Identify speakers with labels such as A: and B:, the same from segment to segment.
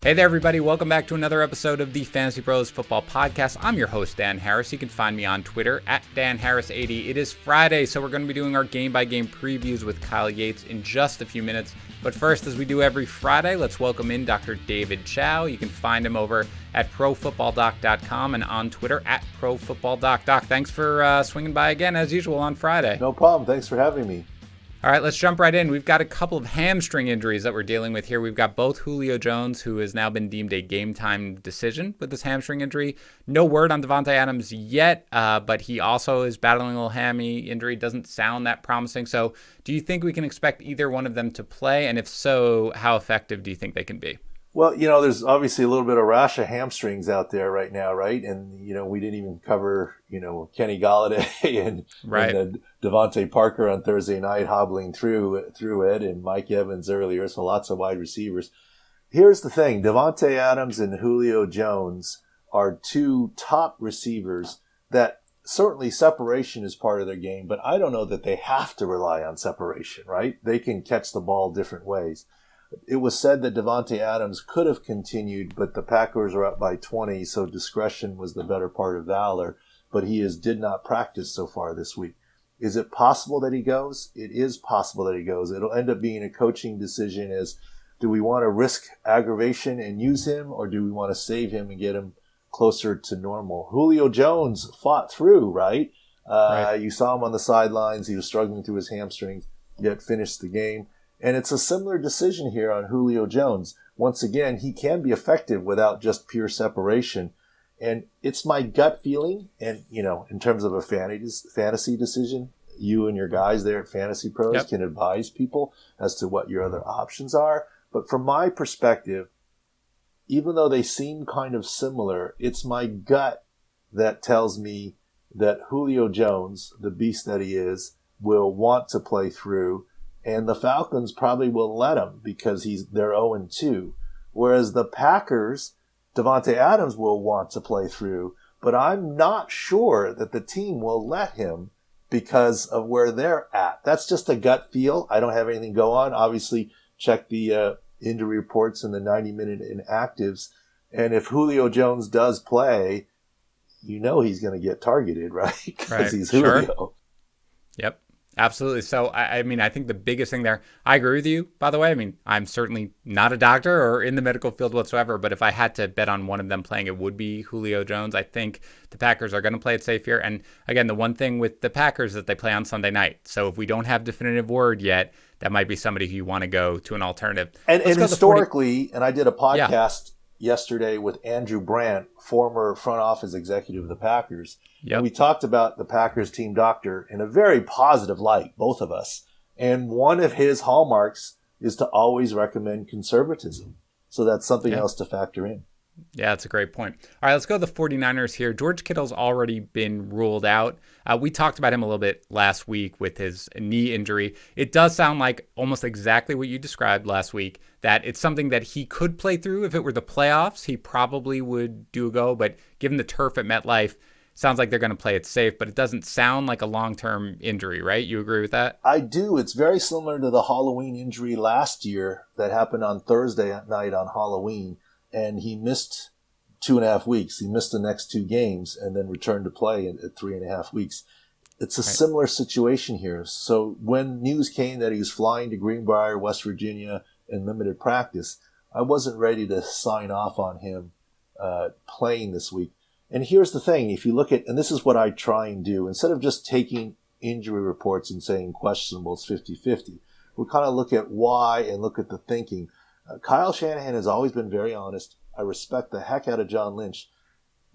A: Hey there, everybody. Welcome back to another episode of the Fantasy Pros Football Podcast. I'm your host, Dan Harris. You can find me on Twitter at DanHarris80. It is Friday, so we're going to be doing our game-by-game previews with Kyle Yates in just a few minutes. But first, as we do every Friday, let's welcome in Dr. David Chao. You can find him over at ProFootballDoc.com and on Twitter at ProFootballDoc. Doc, thanks for swinging by again, as usual, on Friday.
B: No problem. Thanks for having me.
A: All right, let's jump right in. We've got a couple of hamstring injuries that we're dealing with here. We've got both Julio Jones, who has now been deemed a game-time decision with this hamstring injury. No word on Davante Adams yet, but he also is battling a little hammy injury. Doesn't sound that promising. So do you think we can expect either one of them to play? And if so, how effective do you think they can be?
B: Well, there's obviously a little bit of rash of hamstrings out there right now, right? And, we didn't even cover, Kenny Golladay and Devontae Parker on Thursday night hobbling through it, and Mike Evans earlier, so lots of wide receivers. Here's the thing. Davante Adams and Julio Jones are two top receivers that certainly separation is part of their game, but I don't know that they have to rely on separation, right? They can catch the ball different ways. It was said that Davante Adams could have continued, but the Packers are up by 20, so discretion was the better part of valor. But he did not practice so far this week. Is it possible that he goes? It is possible that he goes. It'll end up being a coaching decision as, do we want to risk aggravation and use him, or do we want to save him and get him closer to normal? Julio Jones fought through, right? You saw him on the sidelines. He was struggling through his hamstrings, yet finished the game. And it's a similar decision here on Julio Jones. Once again, he can be effective without just pure separation. And it's my gut feeling, and, in terms of a fantasy decision, you and your guys there at Fantasy Pros can advise people as to what your other options are. But from my perspective, even though they seem kind of similar, it's my gut that tells me that Julio Jones, the beast that he is, will want to play through. And the Falcons probably will let him because they're 0-2. Whereas the Packers, Davante Adams will want to play through. But I'm not sure that the team will let him because of where they're at. That's just a gut feel. I don't have anything go on. Obviously, check the injury reports and the 90-minute inactives. And if Julio Jones does play, he's going to get targeted, right? Because he's Julio.
A: Sure. Yep. Absolutely. So, I think the biggest thing there, I agree with you, by the way. I'm certainly not a doctor or in the medical field whatsoever, but if I had to bet on one of them playing, it would be Julio Jones. I think the Packers are going to play it safe here. And again, the one thing with the Packers is that they play on Sunday night. So if we don't have definitive word yet, that might be somebody who you want to go to an alternative.
B: And historically, and I did a podcast yesterday with Andrew Brandt, former front office executive of the Packers. And we talked about the Packers team doctor in a very positive light, both of us. And one of his hallmarks is to always recommend conservatism. So that's something else to factor in.
A: Yeah, that's a great point. All right, let's go to the 49ers here. George Kittle's already been ruled out. We talked about him a little bit last week with his knee injury. It does sound like almost exactly what you described last week, that it's something that he could play through. If it were the playoffs, he probably would do a go. But given the turf at MetLife, sounds like they're going to play it safe. But it doesn't sound like a long-term injury, right? You agree with that?
B: I do. It's very similar to the Halloween injury last year that happened on Thursday night on Halloween. And he missed 2.5 weeks. He missed the next 2 games and then returned to play at 3.5 weeks. It's a similar situation here. So when news came that he was flying to Greenbrier, West Virginia in limited practice, I wasn't ready to sign off on him playing this week. And here's the thing. If you look at, and this is what I try and do, instead of just taking injury reports and saying questionable, it's 50-50, we kind of look at why and look at the thinking. Kyle Shanahan has always been very honest. I respect the heck out of John Lynch.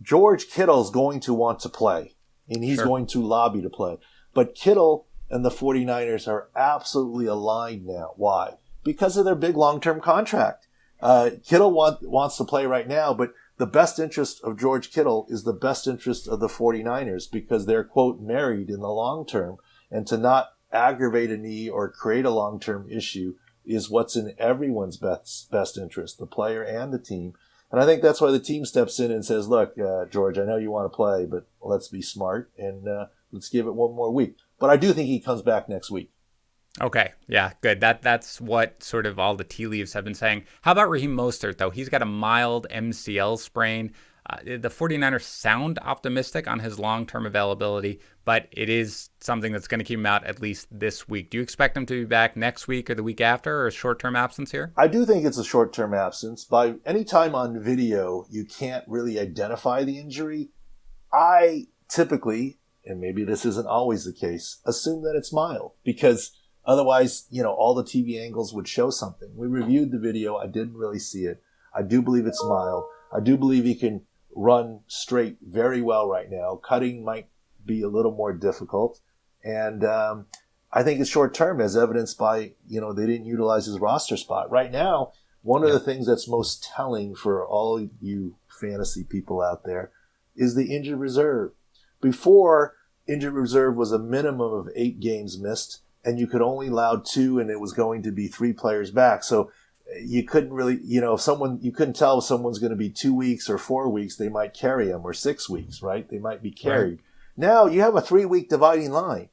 B: George Kittle's going to want to play, and he's going to lobby to play. But Kittle and the 49ers are absolutely aligned now. Why? Because of their big long-term contract. Kittle wants to play right now, but the best interest of George Kittle is the best interest of the 49ers because they're, quote, married in the long term. And to not aggravate a knee or create a long-term issue is what's in everyone's best interest, the player and the team. And I think that's why the team steps in and says, look, George, I know you want to play, but let's be smart and let's give it one more week. But I do think he comes back next week.
A: Okay, yeah, good. That's what sort of all the tea leaves have been saying. How about Raheem Mostert, though? He's got a mild MCL sprain. The 49ers sound optimistic on his long-term availability, but it is something that's going to keep him out at least this week. Do you expect him to be back next week or the week after, or a short-term absence here?
B: I do think it's a short-term absence. By any time on video, you can't really identify the injury. I typically, and maybe this isn't always the case, assume that it's mild because otherwise, all the TV angles would show something. We reviewed the video. I didn't really see it. I do believe it's mild. I do believe he can run straight very well right now. Cutting might be a little more difficult. And I think it's short term as evidenced by, they didn't utilize his roster spot. Right now, one of the things that's most telling for all you fantasy people out there is the injured reserve. Before, injured reserve was a minimum of 8 games missed, and you could only allow 2, and it was going to be 3 players back. So you couldn't really, you couldn't tell if someone's going to be 2 weeks or 4 weeks. They might carry them, or 6 weeks, right? They might be carried. Right. Now you have a 3-week dividing line.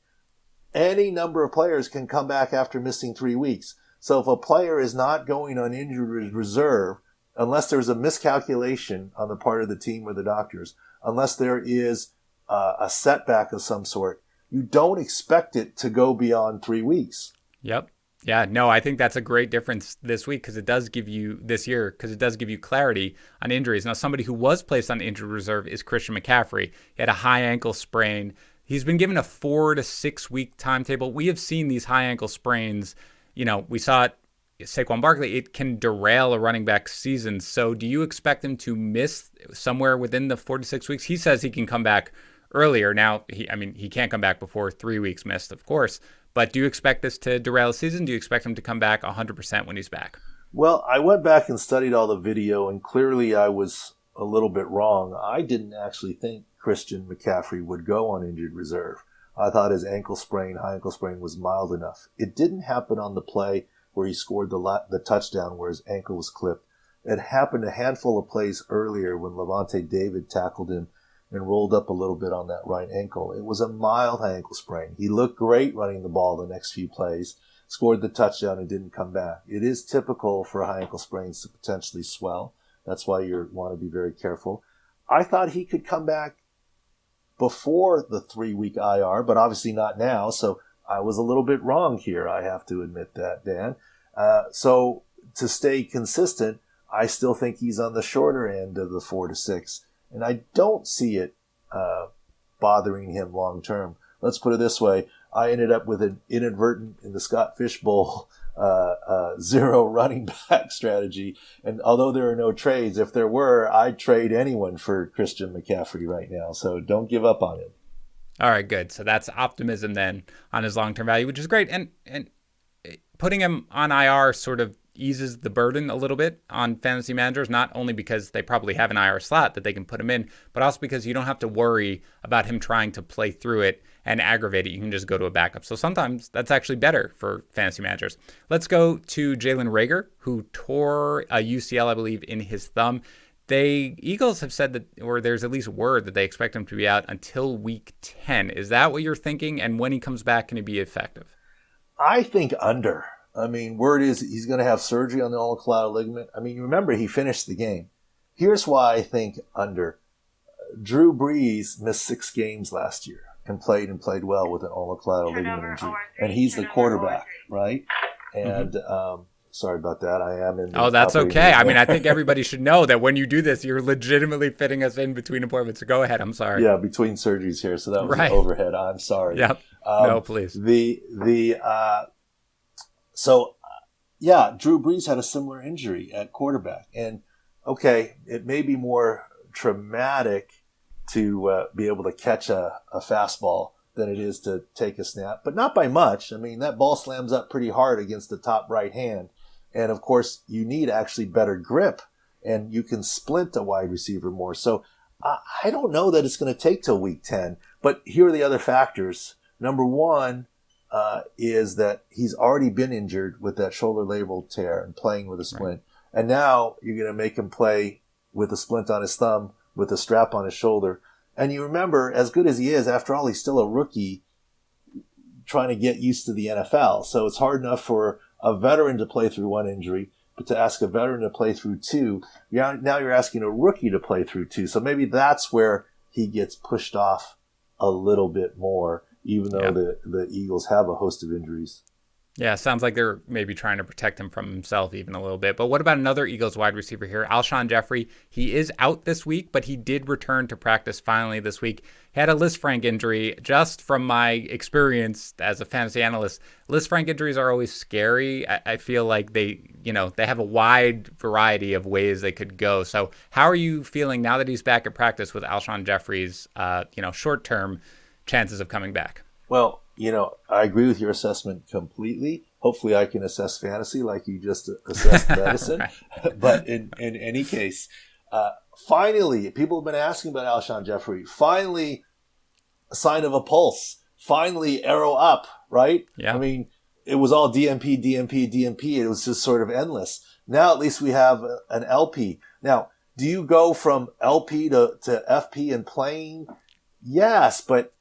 B: Any number of players can come back after missing 3 weeks. So if a player is not going on injured reserve, unless there's a miscalculation on the part of the team or the doctors, unless there is a setback of some sort, you don't expect it to go beyond 3 weeks.
A: Yep. Yeah, no, I think that's a great difference this week because it does give you clarity on injuries. Now, somebody who was placed on injured reserve is Christian McCaffrey. He had a high ankle sprain. He's been given a 4 to 6 week timetable. We have seen these high ankle sprains. We saw it, Saquon Barkley, it can derail a running back season. So do you expect him to miss somewhere within the 4 to 6 weeks? He says he can come back earlier. Now, he can't come back before 3 weeks missed, of course. But do you expect this to derail the season? Do you expect him to come back 100% when he's back?
B: Well, I went back and studied all the video, and clearly I was a little bit wrong. I didn't actually think Christian McCaffrey would go on injured reserve. I thought his high ankle sprain was mild enough. It didn't happen on the play where he scored the touchdown where his ankle was clipped. It happened a handful of plays earlier when Davante David tackled him and rolled up a little bit on that right ankle. It was a mild high ankle sprain. He looked great running the ball the next few plays, scored the touchdown and didn't come back. It is typical for high ankle sprains to potentially swell. That's why you want to be very careful. I thought he could come back before the 3-week IR, but obviously not now. So I was a little bit wrong here. I have to admit that, Dan. So to stay consistent, I still think he's on the shorter end of the 4 to 6. And I don't see it bothering him long term. Let's put it this way. I ended up with an inadvertent in the Scott Fish Bowl 0 running back strategy. And although there are no trades, if there were, I'd trade anyone for Christian McCaffrey right now. So don't give up on him.
A: All right, good. So that's optimism then on his long-term value, which is great. And putting him on IR sort of eases the burden a little bit on fantasy managers, not only because they probably have an IR slot that they can put him in, but also because you don't have to worry about him trying to play through it and aggravate it. You can just go to a backup. So sometimes that's actually better for fantasy managers. Let's go to Jalen Reagor, who tore a UCL, I believe, in his thumb. Eagles have said that, or there's at least word that they expect him to be out until week 10. Is that what you're thinking? And when he comes back, can he be effective?
B: I think under. Word is he's going to have surgery on the ulnar collateral ligament. Remember, he finished the game. Here's why I think under. Drew Brees missed 6 games last year and played well with an ulnar collateral ligament injury. And he's the quarterback, right? And sorry about that. I am in.
A: Oh, that's okay. I think everybody should know that when you do this, you're legitimately fitting us in between appointments. So go ahead. I'm sorry.
B: Yeah, between surgeries here. So that was an overhead. I'm sorry.
A: Yep. No, please.
B: Drew Brees had a similar injury at quarterback. And, okay, it may be more traumatic to be able to catch a fastball than it is to take a snap, but not by much. That ball slams up pretty hard against the top right hand. And, of course, you need actually better grip, and you can splint a wide receiver more. So I don't know that it's going to take till week 10. But here are the other factors. Number one, is that he's already been injured with that shoulder labral tear and playing with a splint. Right. And now you're going to make him play with a splint on his thumb, with a strap on his shoulder. And you remember, as good as he is, after all, he's still a rookie. trying to get used to the NFL. So it's hard enough for a veteran to play through one injury, but to ask a veteran to play through two, now you're asking a rookie to play through two. So maybe that's where he gets pushed off a little bit more, even though the Eagles have a host of injuries.
A: Yeah, sounds like they're maybe trying to protect him from himself even a little bit. But what about another Eagles wide receiver here, Alshon Jeffrey? He is out this week, but he did return to practice finally this week. He had a Lisfranc injury. Just from my experience as a fantasy analyst, Lisfranc injuries are always scary. I feel like they have a wide variety of ways they could go. So how are you feeling now that he's back at practice with Alshon Jeffrey's, short-term chances of coming back?
B: Well, I agree with your assessment completely. Hopefully I can assess fantasy like you just assessed medicine. Right. But in any case, finally, people have been asking about Alshon Jeffrey. Finally, a sign of a pulse. Finally, arrow up, right?
A: Yeah.
B: I mean, it was all DMP. It was just sort of endless. Now at least we have an LP. Now, do you go from LP to FP and playing? Yes, but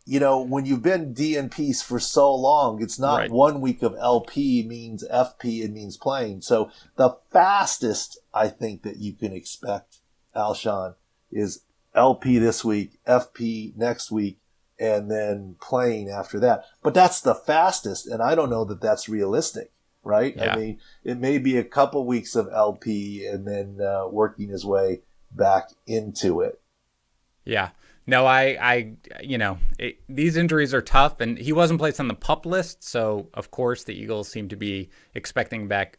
B: when you've been DNPs for so long, it's not right. 1 week of LP means FP and means playing. So the fastest I think that you can expect, Alshon, is LP this week, FP next week, and then playing after that. But that's the fastest, and I don't know that that's realistic, right?
A: Yeah.
B: I mean, it may be a couple weeks of LP and then working his way back into it.
A: Yeah. No, these injuries are tough, and he wasn't placed on the PUP list, so of course the Eagles seem to be expecting back,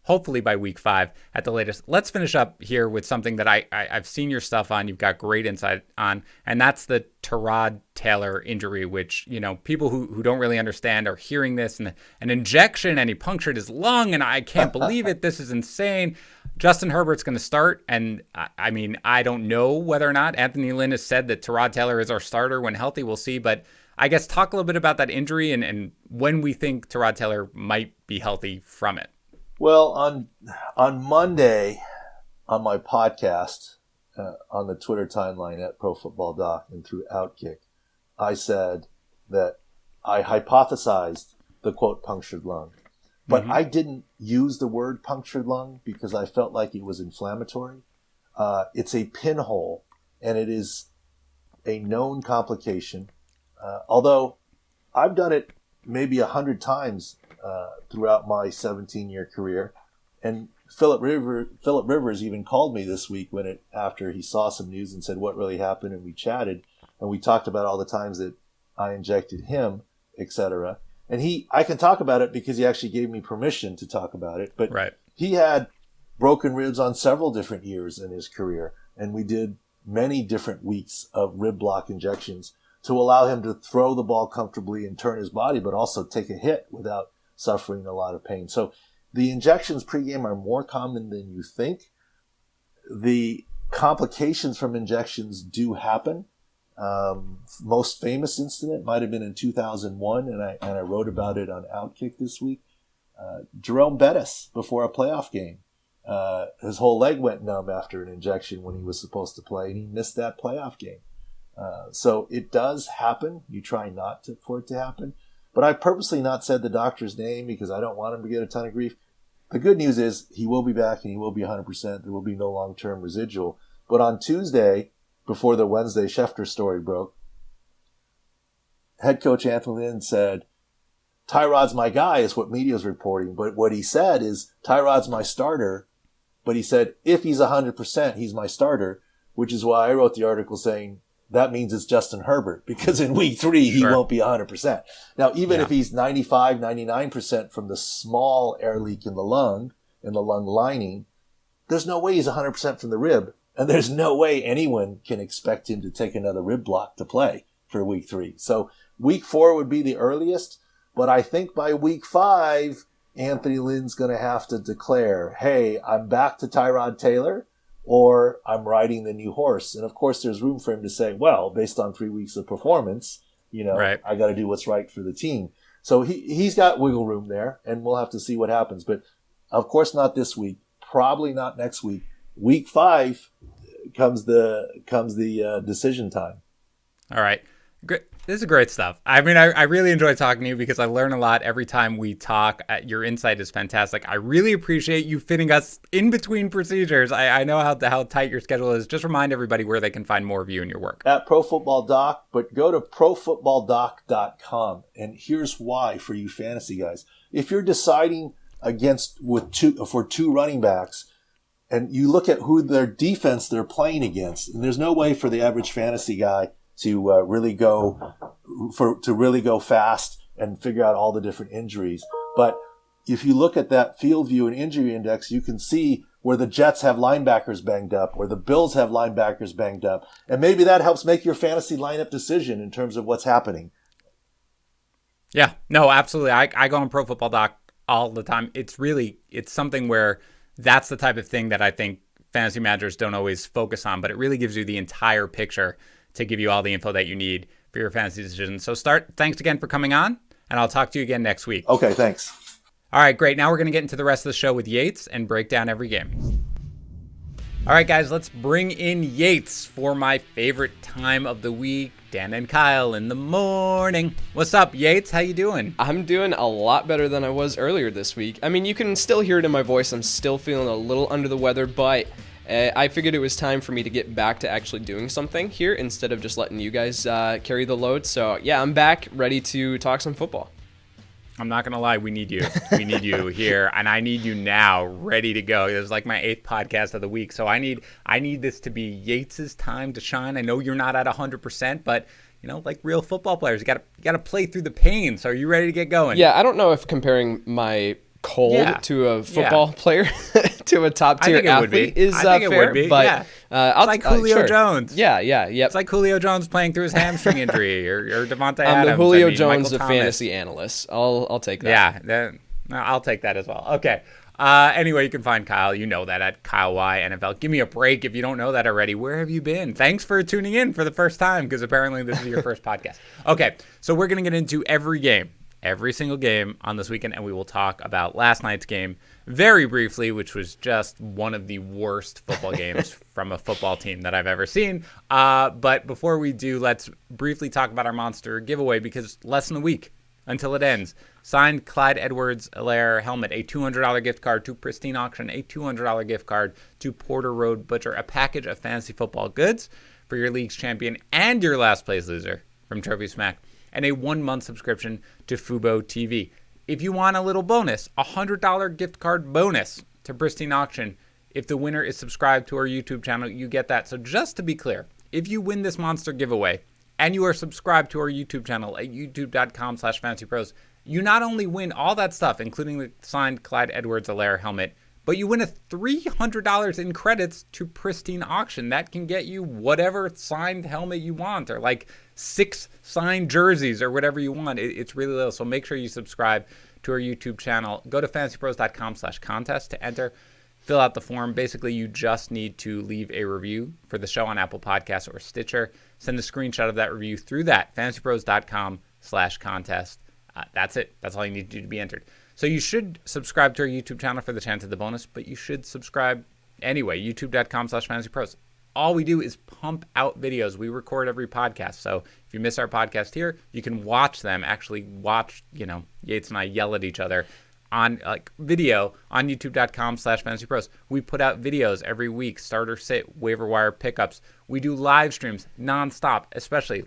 A: hopefully by week 5 at the latest. Let's finish up here with something that I've seen your stuff on. You've got great insight on, and that's the Tyrod Taylor injury, which, people who don't really understand are hearing this, and an injection, and he punctured his lung, and I can't believe it. This is insane. Justin Herbert's going to start, and I don't know whether or not Anthony Lynn has said that Tyrod Taylor is our starter when healthy. We'll see, but I guess talk a little bit about that injury and when we think Tyrod Taylor might be healthy from it.
B: Well, on Monday, on my podcast, on the Twitter timeline at Pro Football Doc and through Outkick, I said that I hypothesized the, quote, punctured lung. But I didn't use the word punctured lung because I felt like it was inflammatory. It's a pinhole, and it is a known complication. Although I've done it maybe 100 times throughout my 17-year career. And Philip Rivers even called me this week after he saw some news and said what really happened, and we chatted, and we talked about all the times that I injected him, etc. And I can talk about it because he actually gave me permission to talk about it. But
A: right.
B: He had broken ribs on several different years in his career. And we did many different weeks of rib block injections to allow him to throw the ball comfortably and turn his body, but also take a hit without suffering a lot of pain. So the injections pregame are more common than you think. The complications from injections do happen. Most famous incident might have been in 2001, and I wrote about it on Outkick this week. Jerome Bettis, before a playoff game, his whole leg went numb after an injection when he was supposed to play, and he missed that playoff game. So it does happen. You try not for it to happen. But I purposely not said the doctor's name because I don't want him to get a ton of grief. The good news is he will be back and he will be 100%. There will be no long-term residual. But on Tuesday, before the Wednesday Schefter story broke, head coach Anthony Lynn said, Tyrod's my guy is what media's reporting. But what he said is Tyrod's my starter. But he said, if he's 100%, he's my starter, which is why I wrote the article saying that means it's Justin Herbert because in week 3, he won't be 100%. Now, even if he's 95, 99% from the small air leak in the lung lining, there's no way he's 100% from the rib. And there's no way anyone can expect him to take another rib block to play for week 3. So week 4 would be the earliest. But I think by week 5, Anthony Lynn's going to have to declare, hey, I'm back to Tyrod Taylor or I'm riding the new horse. And of course, there's room for him to say, well, based on 3 weeks of performance, I got to do what's right for the team. So he's got wiggle room there, and we'll have to see what happens. But of course, not this week, probably not next week. Week 5 comes the decision time.
A: All right. Good. This is great stuff. I mean, I really enjoy talking to you because I learn a lot every time we talk. Your insight is fantastic. I really appreciate you fitting us in between procedures. I know how tight your schedule is. Just remind everybody where they can find more of you and your work.
B: At Pro Football Doc, but go to profootballdoc.com. And here's why for you fantasy guys. If you're deciding for two running backs, and you look at who their defense they're playing against, and there's no way for the average fantasy guy to really go fast and figure out all the different injuries. But if you look at that field view and injury index, you can see where the Jets have linebackers banged up, where the Bills have linebackers banged up, and maybe that helps make your fantasy lineup decision in terms of what's happening.
A: Yeah, no, absolutely. I go on Pro Football Doc all the time. It's something where that's the type of thing that I think fantasy managers don't always focus on, but it really gives you the entire picture to give you all the info that you need for your fantasy decisions. So thanks again for coming on, and I'll talk to you again next week.
B: Okay, thanks.
A: All right, great. Now we're going to get into the rest of the show with Yates and break down every game. All right, guys, let's bring in Yates for my favorite time of the week, Dan and Kyle in the morning. What's up, Yates? How you doing?
C: I'm doing a lot better than I was earlier this week. I mean, you can still hear it in my voice. I'm still feeling a little under the weather, but I figured it was time for me to get back to actually doing something here instead of just letting you guys carry the load. So, yeah, I'm back, ready to talk some football.
A: I'm not going to lie. We need you. We need you here, and I need you now, ready to go. This is like my 8th podcast of the week, so I need this to be Yates's time to shine. I know you're not at 100%, but like real football players, you got to play through the pain. So are you ready to get going?
C: Yeah, I don't know if comparing my cold to a football player to a top tier athlete is fair, but
A: it's like Julio Jones.
C: Yep.
A: It's like Julio Jones playing through his hamstring injury, or Devonta Adams.
C: I'm the Julio Jones of fantasy analysts. I'll take that.
A: Yeah, I'll take that as well. Okay. Anyway, you can find Kyle. You know that at Kyle Y NFL. Give me a break if you don't know that already. Where have you been? Thanks for tuning in for the first time, because apparently this is your first podcast. Okay, so we're gonna get into every single game on this weekend, and we will talk about last night's game very briefly, which was just one of the worst football games from a football team that I've ever seen. But before we do, let's briefly talk about our monster giveaway, because less than a week until it ends. Signed Clyde Edwards-Helaire helmet, a $200 gift card to Pristine Auction, a $200 gift card to Porter Road Butcher, a package of fantasy football goods for your league's champion and your last place loser from Trophy Smack, and a 1-month subscription to Fubo TV. If you want a little bonus, a $100 gift card bonus to Pristine Auction. If the winner is subscribed to our YouTube channel, you get that. So just to be clear, if you win this monster giveaway and you are subscribed to our YouTube channel at youtube.com/fantasypros, you not only win all that stuff, including the signed Clyde Edwards-Helaire helmet, but you win a $300 in credits to Pristine Auction. That can get you whatever signed helmet you want, or like 6 signed jerseys or whatever you want. It's really little. So make sure you subscribe to our YouTube channel. Go to fantasypros.com/contest to enter. Fill out the form. Basically, you just need to leave a review for the show on Apple Podcasts or Stitcher. Send a screenshot of that review through that, fantasypros.com/contest. That's it. That's all you need to do to be entered. So you should subscribe to our YouTube channel for the chance of the bonus, but you should subscribe anyway, youtube.com/fantasypros. All we do is pump out videos. We record every podcast. So if you miss our podcast here, you can watch them, actually watch, Yates and I yell at each other on video on youtube.com/fantasypros. We put out videos every week, starter sit, waiver wire pickups. We do live streams nonstop, especially,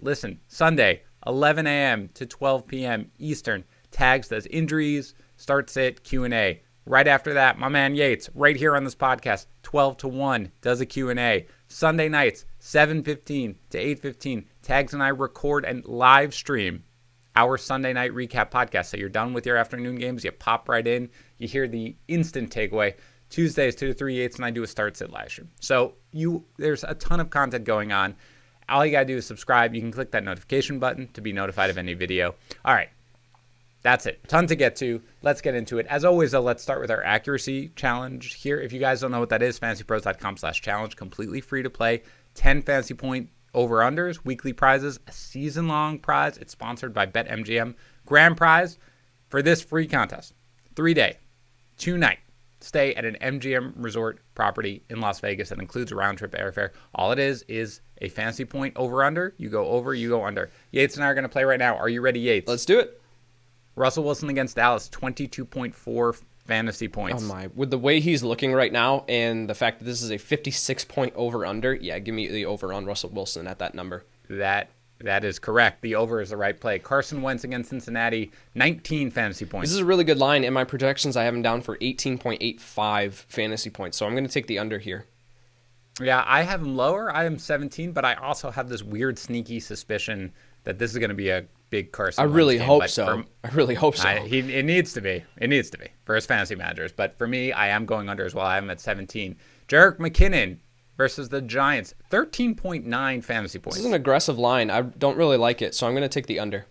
A: Sunday, 11 a.m. to 12 p.m. Eastern. Tags does injuries, start sit, Q&A. Right after that, my man Yates, right here on this podcast, 12 to 1, does a Q&A. Sunday nights, 7:15 to 8:15, Tags and I record and live stream our Sunday night recap podcast. So you're done with your afternoon games, you pop right in, you hear the instant takeaway. Tuesdays, 2 to 3, Yates and I do a start sit live stream. So there's a ton of content going on. All you got to do is subscribe. You can click that notification button to be notified of any video. All right. That's it. Ton to get to. Let's get into it. As always, though, let's start with our accuracy challenge here. If you guys don't know what that is, fantasypros.com/challenge, completely free to play. 10 fantasy point over-unders, weekly prizes, a season-long prize. It's sponsored by BetMGM. Grand prize for this free contest, 3-day, 2-night, stay at an MGM resort property in Las Vegas that includes round-trip airfare. All it is a fantasy point over-under. You go over, you go under. Yates and I are going to play right now. Are you ready, Yates?
C: Let's do it.
A: Russell Wilson against Dallas, 22.4 fantasy points.
C: Oh my. With the way he's looking right now and the fact that this is a 56-point over-under, yeah, give me the over on Russell Wilson at that number.
A: That is correct. The over is the right play. Carson Wentz against Cincinnati, 19 fantasy points.
C: This is a really good line. In my projections, I have him down for 18.85 fantasy points, so I'm going to take the under here.
A: Yeah, I have him lower. I am 17, but I also have this weird, sneaky suspicion that this is going to be a big Carson Wentz
C: really
A: game.
C: Hope so. I really hope so.
A: It needs to be. It needs to be for his fantasy managers. But for me, I am going under as well. I have him at 17. Jerick McKinnon versus the Giants, 13.9 fantasy points.
C: This is an aggressive line. I don't really like it, so I'm going to take the under.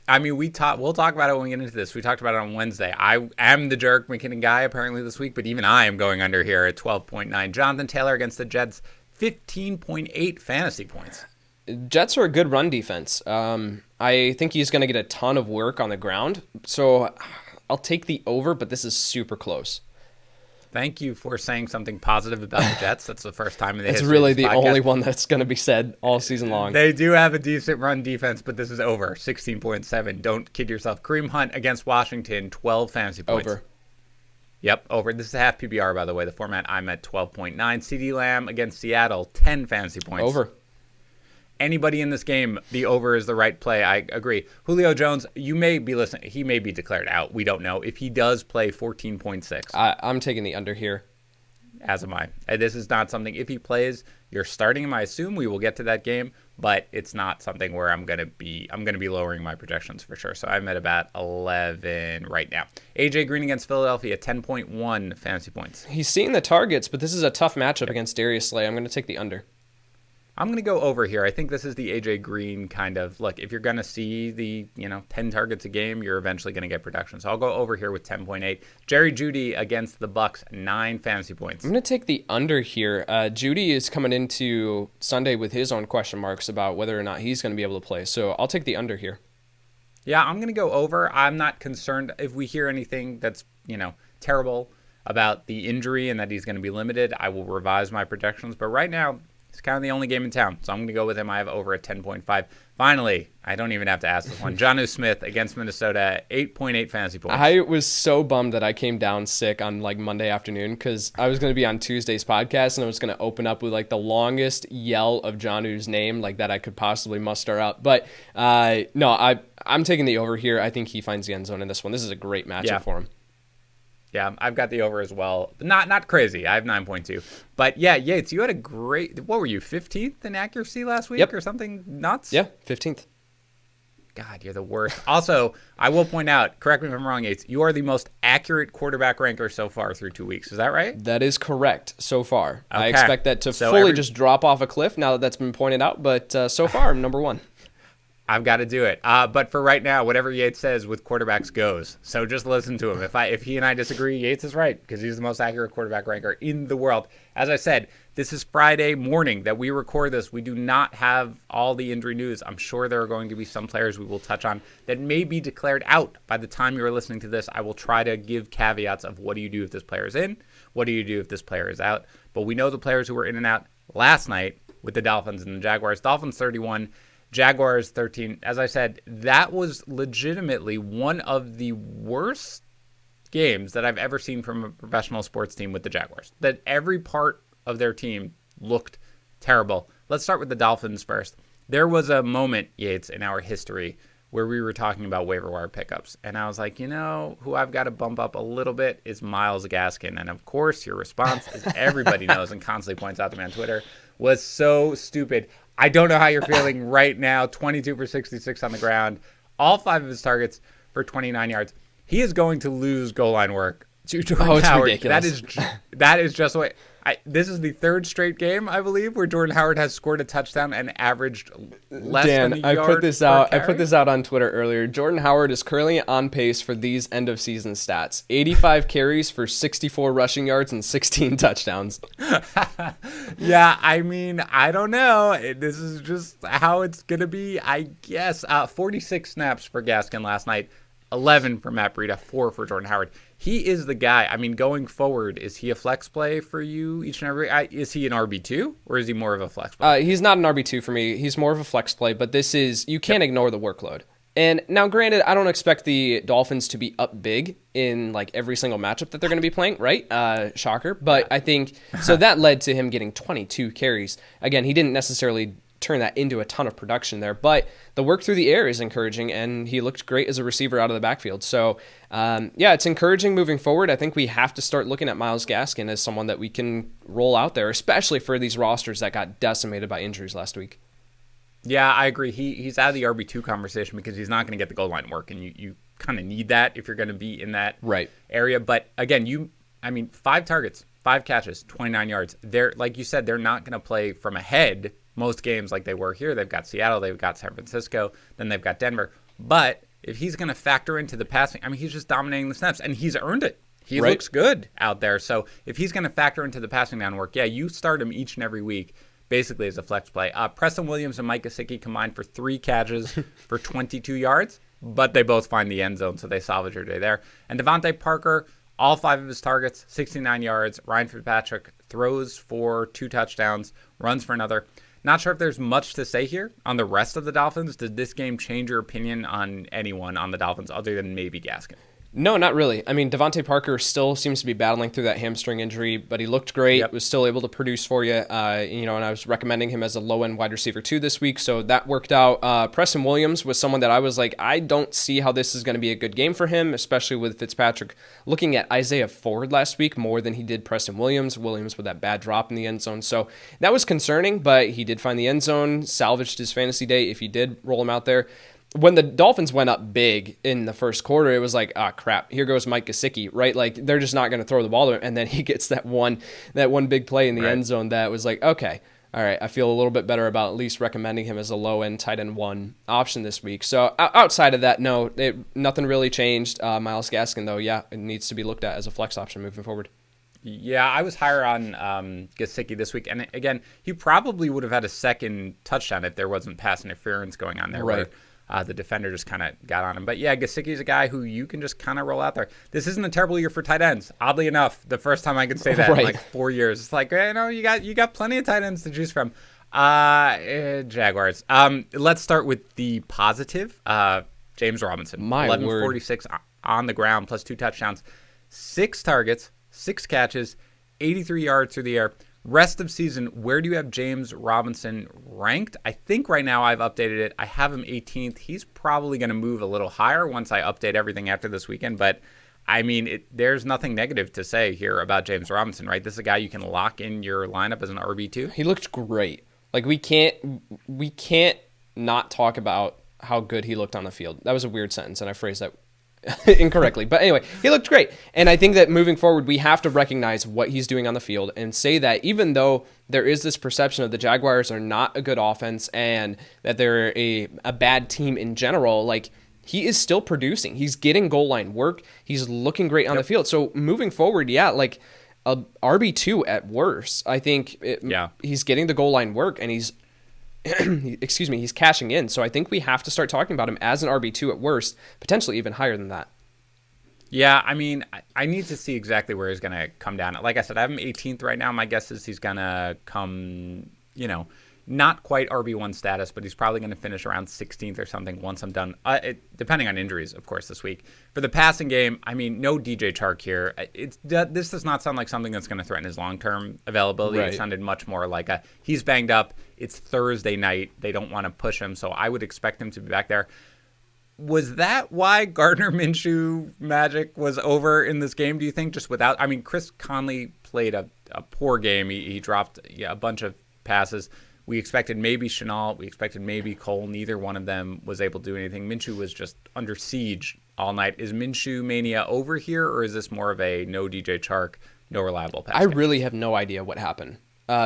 A: I mean, we'll talk about it when we get into this. We talked about it on Wednesday. I am the Jerick McKinnon guy apparently this week, but even I am going under here at 12.9. Jonathan Taylor against the Jets, 15.8 fantasy points.
C: Jets are a good run defense. I think he's going to get a ton of work on the ground, so I'll take the over, but this is super close.
A: Thank you for saying something positive about the Jets. That's the first time in the history
C: It's really
A: of this
C: the
A: podcast.
C: only one that's going to be said all season long.
A: They do have a decent run defense, but this is over, 16.7. Don't kid yourself. Kareem Hunt against Washington, 12 fantasy points.
C: Over.
A: Yep, over. This is a half PPR, by the way. The format, I'm at 12.9. CeeDee Lamb against Seattle, 10 fantasy points.
C: Over.
A: Anybody in this game, the over is the right play. I agree. Julio Jones, you may be listening. He may be declared out. We don't know. If he does play 14.6.
C: I'm taking the under here.
A: As am I. This is not something, if he plays, you're starting him. I assume we will get to that game, but it's not something where I'm going to be lowering my projections for sure. So I'm at about 11 right now. AJ Green against Philadelphia, 10.1 fantasy points.
C: He's seeing the targets, but this is a tough matchup against Darius Slay. I'm going to take the under.
A: I'm going to go over here. I think this is the AJ Green kind of, look, if you're going to see the, 10 targets a game, you're eventually going to get production. So I'll go over here with 10.8. Jerry Jeudy against the Bucks, 9 fantasy points.
C: I'm going to take the under here. Jeudy is coming into Sunday with his own question marks about whether or not he's going to be able to play. So I'll take the under here.
A: Yeah, I'm going to go over. I'm not concerned if we hear anything that's, terrible about the injury and that he's going to be limited. I will revise my projections. But right now, it's kind of the only game in town, so I'm going to go with him. I have over at 10.5. Finally, I don't even have to ask this one. Jonnu Smith against Minnesota, 8.8 fantasy points.
C: I was so bummed that I came down sick on Monday afternoon because I was going to be on Tuesday's podcast and I was going to open up with the longest yell of Jonnu's name that I could possibly muster up. But no, I'm taking the over here. I think he finds the end zone in this one. This is a great matchup for him.
A: Yeah, I've got the over as well. Not crazy. I have 9.2. But yeah, Yates, you had a great, what were you, 15th in accuracy last week or something nuts?
C: Yeah, 15th.
A: God, you're the worst. Also, I will point out, correct me if I'm wrong, Yates, you are the most accurate quarterback ranker so far through 2 weeks. Is that right?
C: That is correct so far.
A: Okay.
C: I expect that to fully just drop off a cliff now that that's been pointed out. But so far, I'm number one.
A: I've got to do it. But for right now, whatever Yates says with quarterbacks goes. So just listen to him. If he and I disagree, Yates is right because he's the most accurate quarterback ranker in the world. As I said, this is Friday morning that we record this. We do not have all the injury news. I'm sure there are going to be some players we will touch on that may be declared out by the time you're listening to this. I will try to give caveats of what do you do if this player is in? What do you do if this player is out? But we know the players who were in and out last night with the Dolphins and the Jaguars. Dolphins 31. Jaguars 13. As I said, that was legitimately one of the worst games that I've ever seen from a professional sports team with the Jaguars. That every part of their team looked terrible. Let's start with the Dolphins first. There was a moment, Yates, in our history where we were talking about waiver wire pickups. And I was like, who I've got to bump up a little bit is Myles Gaskin. And of course, your response, as everybody knows and constantly points out to me on Twitter, was so stupid. I don't know how you're feeling right now. 22 for 66 on the ground. All 5 of his targets for 29 yards. He is going to lose goal line work to Jordan Howard.
C: Ridiculous.
A: That is just what this is the 3rd straight game, I believe, where Jordan Howard has scored a touchdown and averaged less than a yard
C: I put this out.
A: per
C: I put this out on Twitter earlier. Jordan Howard is currently on pace for these end of season stats: 85 carries for 64 rushing yards and 16 touchdowns.
A: Yeah, I mean, I don't know. This is just how it's gonna be, I guess. 46 snaps for Gaskin last night. 11 for Matt Breida, 4 for Jordan Howard. he is the guy. I mean, going forward, is he a flex play for you each and every? Is he an RB2 or is he more of a flex play?
C: He's not an RB2 for me. He's more of a flex play, but you can't ignore the workload. And now, granted, I don't expect the Dolphins to be up big in like every single matchup that they're going to be playing, right? Shocker. But I think, so that led to him getting 22 carries. Again, he didn't necessarily turn that into a ton of production there, but the work through the air is encouraging, and he looked great as a receiver out of the backfield. So, it's encouraging moving forward. I think we have to start looking at Myles Gaskin as someone that we can roll out there, especially for these rosters that got decimated by injuries last week.
A: Yeah, I agree. He's out of the RB2 conversation because he's not going to get the goal line work, and you kind of need that if you're going to be in that area. But again, 5 targets, 5 catches, 29 yards. They're, like you said, they're not going to play from ahead most games like they were here. They've got Seattle, they've got San Francisco, then they've got Denver. But if he's going to factor into the passing, he's just dominating the snaps, and he's earned it. He looks good out there. So if he's going to factor into the passing down work, you start him each and every week, basically as a flex play. Preston Williams and Mike Gesicki combined for 3 catches for 22 yards, but they both find the end zone, so they salvage your day there. And Devontae Parker, all 5 of his targets, 69 yards. Ryan Fitzpatrick throws for 2 touchdowns, runs for another. Not sure if there's much to say here on the rest of the Dolphins. Did this game change your opinion on anyone on the Dolphins other than maybe Gaskin?
C: No, not really. Devontae Parker still seems to be battling through that hamstring injury, but he looked great, was still able to produce for you. And I was recommending him as a low-end wide receiver too this week, so that worked out. Preston Williams was someone that I was like, I don't see how this is going to be a good game for him, especially with Fitzpatrick looking at Isaiah Ford last week more than he did Preston Williams. Williams with that bad drop in the end zone. So that was concerning, but he did find the end zone, salvaged his fantasy day if he did roll him out there. When the Dolphins went up big in the first quarter, it was like, crap, here goes Mike Gesicki, right? Like, they're just not going to throw the ball there. And then he gets that one big play in the end zone that was like, okay, all right, I feel a little bit better about at least recommending him as a low-end tight end 1 option this week. So outside of that, no, nothing really changed. Myles Gaskin, though, it needs to be looked at as a flex option moving forward.
A: Yeah, I was higher on Gesicki this week. And again, he probably would have had a second touchdown if there wasn't pass interference going on there.
C: Right.
A: Where the defender just kind of got on him. But yeah, Gesicki's a guy who you can just kind of roll out there. This isn't a terrible year for tight ends. Oddly enough, the first time I can say that in like 4 years. It's like, you got plenty of tight ends to choose from. Jaguars. Let's start with the positive. James Robinson. 1146 on the ground plus 2 touchdowns. 6 targets, 6 catches, 83 yards through the air. Rest of season, where do you have James Robinson ranked? I think right now I've updated it. I have him 18th. He's probably going to move a little higher once I update everything after this weekend. But, there's nothing negative to say here about James Robinson, right? This is a guy you can lock in your lineup as an RB2.
C: He looked great. Like, we can't not talk about how good he looked on the field. That was a weird sentence, and I phrased that incorrectly. But anyway, he looked great. And I think that moving forward, we have to recognize what he's doing on the field and say that even though there is this perception of the Jaguars are not a good offense and that they're a bad team in general, like, he is still producing. He's getting goal line work. He's looking great on the field. So moving forward, like a RB2 at worst. I think he's getting the goal line work and he's he's cashing in. So I think we have to start talking about him as an RB2 at worst, potentially even higher than that.
A: Yeah, I need to see exactly where he's going to come down. Like I said, I have him 18th right now. My guess is he's going to come, not quite RB1 status, but he's probably going to finish around 16th or something once I'm done, depending on injuries, of course, this week. For the passing game, no DJ Chark here. This does not sound like something that's going to threaten his long-term availability. Right. It sounded much more like he's banged up. It's Thursday night. They don't want to push him, so I would expect him to be back there. Was that why Gardner Minshew magic was over in this game, do you think? Just without, Chris Conley played a poor game. He dropped a bunch of passes. We expected maybe Shenault. We expected maybe Cole. Neither one of them was able to do anything. Minshew was just under siege all night. Is Minshew mania over here, or is this more of a no DJ Chark, no reliable pass game?
C: Really have no idea what happened.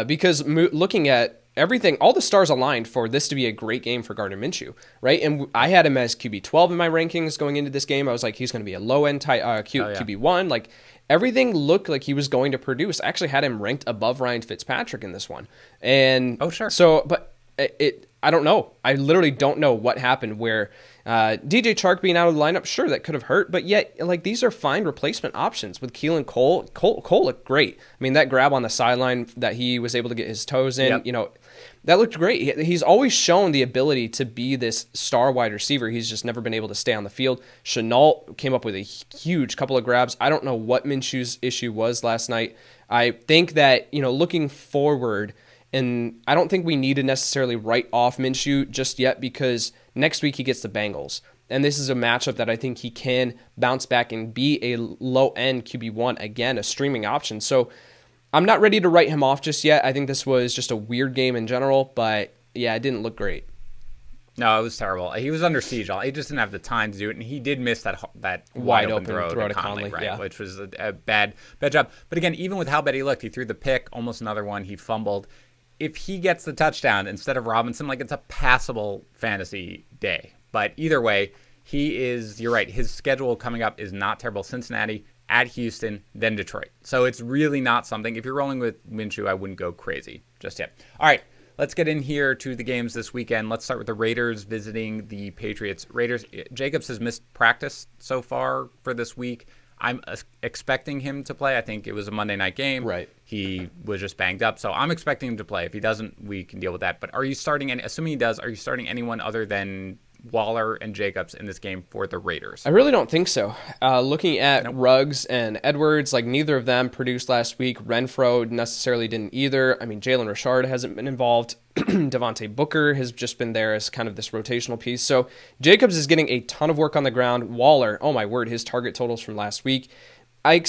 C: Because looking at everything, all the stars aligned for this to be a great game for Gardner Minshew, right? And I had him as QB12 in my rankings going into this game. I was like, he's going to be a low-end QB1. Like, everything looked like he was going to produce. I actually had him ranked above Ryan Fitzpatrick in this one. And
A: oh, sure.
C: So, but I don't know. I literally don't know what happened where DJ Chark being out of the lineup, sure, that could have hurt, but yet, like, these are fine replacement options with Keelan Cole. Cole looked great. I mean, that grab on the sideline that he was able to get his toes in, that looked great. He's always shown the ability to be this star wide receiver. He's just never been able to stay on the field. Chenault came up with a huge couple of grabs. I don't know what Minshew's issue was last night. I think that, looking forward, and I don't think we need to necessarily write off Minshew just yet because next week he gets the Bengals. And this is a matchup that I think he can bounce back and be a low-end QB1, again, a streaming option. So I'm not ready to write him off just yet. I think this was just a weird game in general, but yeah, it didn't look great.
A: No, it was terrible. He was under siege. He just didn't have the time to do it, and he did miss that wide open throw to Conley, right? Yeah. Which was a bad job. But again, even with how bad he looked, he threw the pick, almost another one. He fumbled. If he gets the touchdown instead of Robinson, like, it's a passable fantasy day. But either way, you're right, his schedule coming up is not terrible. Cincinnati, at Houston, then Detroit. So it's really not something. If you're rolling with Minshew, I wouldn't go crazy just yet. All right, let's get in here to the games this weekend. Let's start with the Raiders visiting the Patriots. Jacobs has missed practice so far for this week. I'm expecting him to play. I think it was a Monday night game.
C: Right.
A: He was just banged up. So I'm expecting him to play. If he doesn't, we can deal with that. But are you starting, assuming he does, are you starting anyone other than Waller and Jacobs in this game for the Raiders?
C: I really don't think so. Looking at Ruggs and Edwards, like, neither of them produced last week. Renfro necessarily didn't either. I mean, Jalen Richard hasn't been involved. Devontae Booker has just been there as kind of this rotational piece. So Jacobs is getting a ton of work on the ground. Waller, oh my word, his target totals from last week. I'm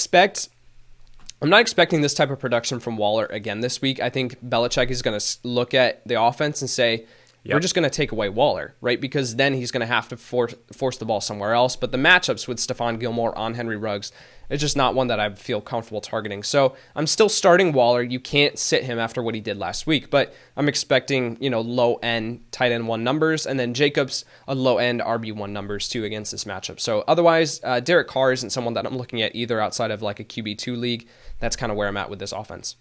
C: not expecting this type of production from Waller again this week. I think Belichick is going to look at the offense and say, we're just going to take away Waller, right? Because then he's going to have to force the ball somewhere else. But the matchups with Stephon Gilmore on Henry Ruggs, it's just not one that I feel comfortable targeting. So I'm still starting Waller. You can't sit him after what he did last week. But I'm expecting, low-end tight end 1 numbers. And then Jacobs, a low-end RB1 numbers, too, against this matchup. So otherwise, Derek Carr isn't someone that I'm looking at either outside of like a QB2 league. That's kind of where I'm at with this offense.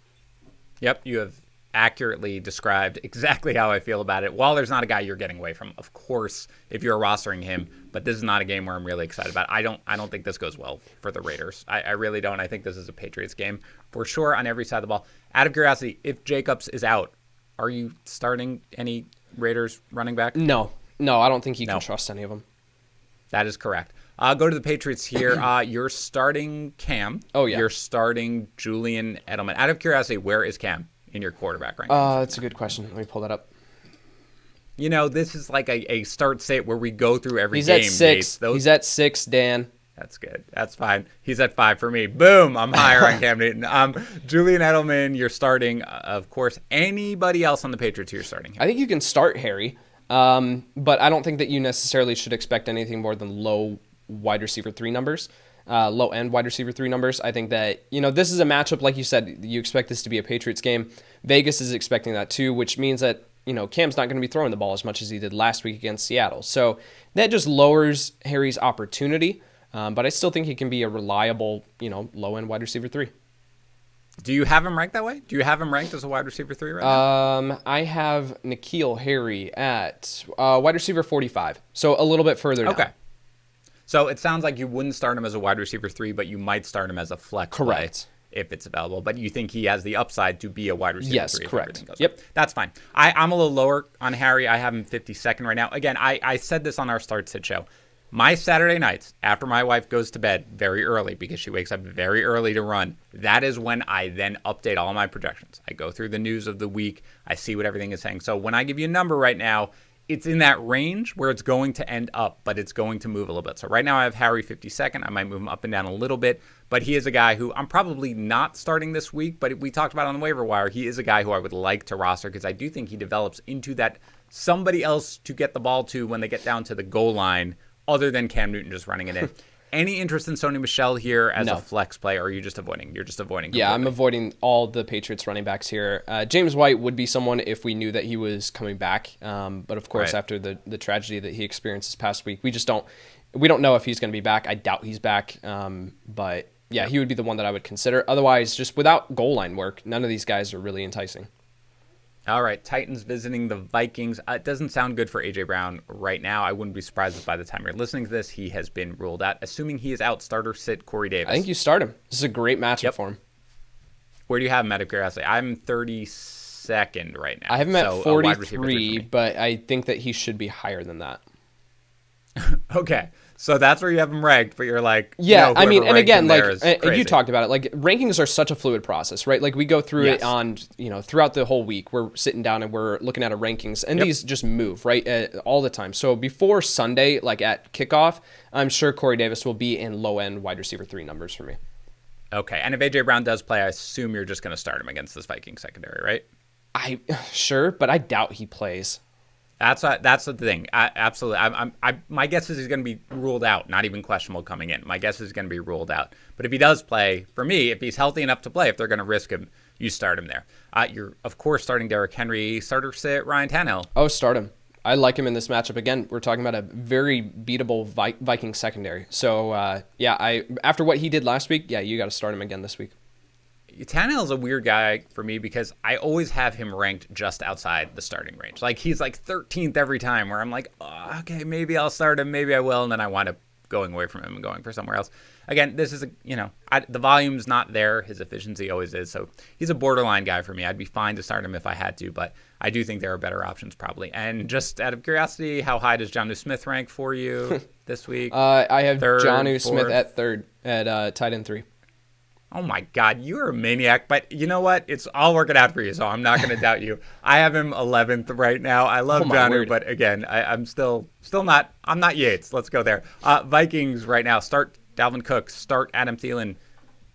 A: Yep, you have accurately described exactly how I feel about it. Waller's not a guy you're getting away from, of course, if you're rostering him, but this is not a game where I'm really excited about. I don't think this goes well for the Raiders. I really don't. I think this is a Patriots game for sure on every side of the ball. Out of curiosity, if Jacobs is out, are you starting any Raiders running back?
C: No, I don't think you can trust any of them.
A: That is correct. Go to the Patriots here. You're starting Cam.
C: Oh, yeah.
A: You're starting Julian Edelman. Out of curiosity, where is Cam in your quarterback rank?
C: That's a good question. Let me pull that up.
A: This is like a start state where we go through every
C: He's
A: game.
C: At 6. He's at 6, Dan.
A: That's good. That's fine. He's at 5 for me. Boom. I'm higher on Cam Newton. Julian Edelman, you're starting. Of course, anybody else on the Patriots you're starting?
C: I think you can start Harry, but I don't think that you necessarily should expect anything more than low wide receiver 3 numbers. Low-end wide receiver 3 numbers. I think that, this is a matchup, like you said, you expect this to be a Patriots game. Vegas is expecting that too, which means that, Cam's not going to be throwing the ball as much as he did last week against Seattle. So that just lowers Harry's opportunity, but I still think he can be a reliable, low-end wide receiver 3.
A: Do you have him ranked that way? Do you have him ranked as a wide receiver 3 right now?
C: I have N'Keal Harry at wide receiver 45, so a little bit further down.
A: Okay. So it sounds like you wouldn't start him as a wide receiver 3, but you might start him as a flex play if it's available. But you think he has the upside to be a wide receiver 3?
C: Yes, correct.
A: Yep. That's fine. I'm a little lower on Harry. I have him 52nd right now. Again, I said this on our Start Sit show. My Saturday nights, after my wife goes to bed very early because she wakes up very early to run, that is when I then update all my projections. I go through the news of the week. I see what everything is saying. So when I give you a number right now, it's in that range where it's going to end up, but it's going to move a little bit. So right now I have Harry 52nd. I might move him up and down a little bit, but he is a guy who I'm probably not starting this week, but we talked about on the waiver wire. He is a guy who I would like to roster because I do think he develops into that somebody else to get the ball to when they get down to the goal line other than Cam Newton just running it in. Any interest in Sony Michel here as a flex play, or are you just avoiding? You're just avoiding.
C: Yeah, I'm avoiding all the Patriots running backs here. James White would be someone if we knew that he was coming back. But of course, after the tragedy that he experienced this past week, we don't know if he's going to be back. I doubt he's back. But yeah, he would be the one that I would consider. Otherwise, just without goal line work, none of these guys are really enticing.
A: All right, Titans visiting the Vikings. It doesn't sound good for A.J. Brown right now. I wouldn't be surprised if by the time you're listening to this, he has been ruled out. Assuming he is out, starter sit Corey Davis.
C: I think you start him. This is a great matchup for him.
A: Where do you have him out of curiosity? I'm 32nd right now.
C: I have him at 43, but I think that he should be higher than that.
A: Okay. So that's where you have him ranked, but you're like,
C: yeah, I mean, and again, like
A: you
C: talked about it, like rankings are such a fluid process, right? Like we go through it on, throughout the whole week, we're sitting down and we're looking at our rankings, and these just move, right, all the time. So before Sunday, like at kickoff, I'm sure Corey Davis will be in low-end wide receiver 3 numbers for me.
A: Okay, and if A.J. Brown does play, I assume you're just going to start him against this Vikings secondary, right?
C: Sure, but I doubt he plays.
A: That's the thing. Absolutely. My guess is he's going to be ruled out, not even questionable coming in. My guess is he's going to be ruled out. But if he does play, for me, if he's healthy enough to play, if they're going to risk him, you start him there. You're, of course, starting Derrick Henry. Starter sit Ryan Tannehill.
C: Oh, start him. I like him in this matchup. Again, we're talking about a very beatable Viking secondary. So, after what he did last week, you got to start him again this week.
A: Tannehill's a weird guy for me because I always have him ranked just outside the starting range. Like, he's like 13th every time where I'm like, oh, okay, maybe I'll start him, maybe I will, and then I wind up going away from him and going for somewhere else. Again, this is the volume's not there. His efficiency always is, so he's a borderline guy for me. I'd be fine to start him if I had to, but I do think there are better options probably. And just out of curiosity, how high does Jonnu Smith rank for you this week?
C: I have Jonnu
A: fourth?
C: Smith at 3rd at tight end 3.
A: Oh my God, you're a maniac, but you know what? It's all working out for you, so I'm not going to doubt you. I have him 11th right now. I love Jonnu, but again, I'm still not. I'm not Yates. Let's go there. Vikings right now. Start Dalvin Cook. Start Adam Thielen.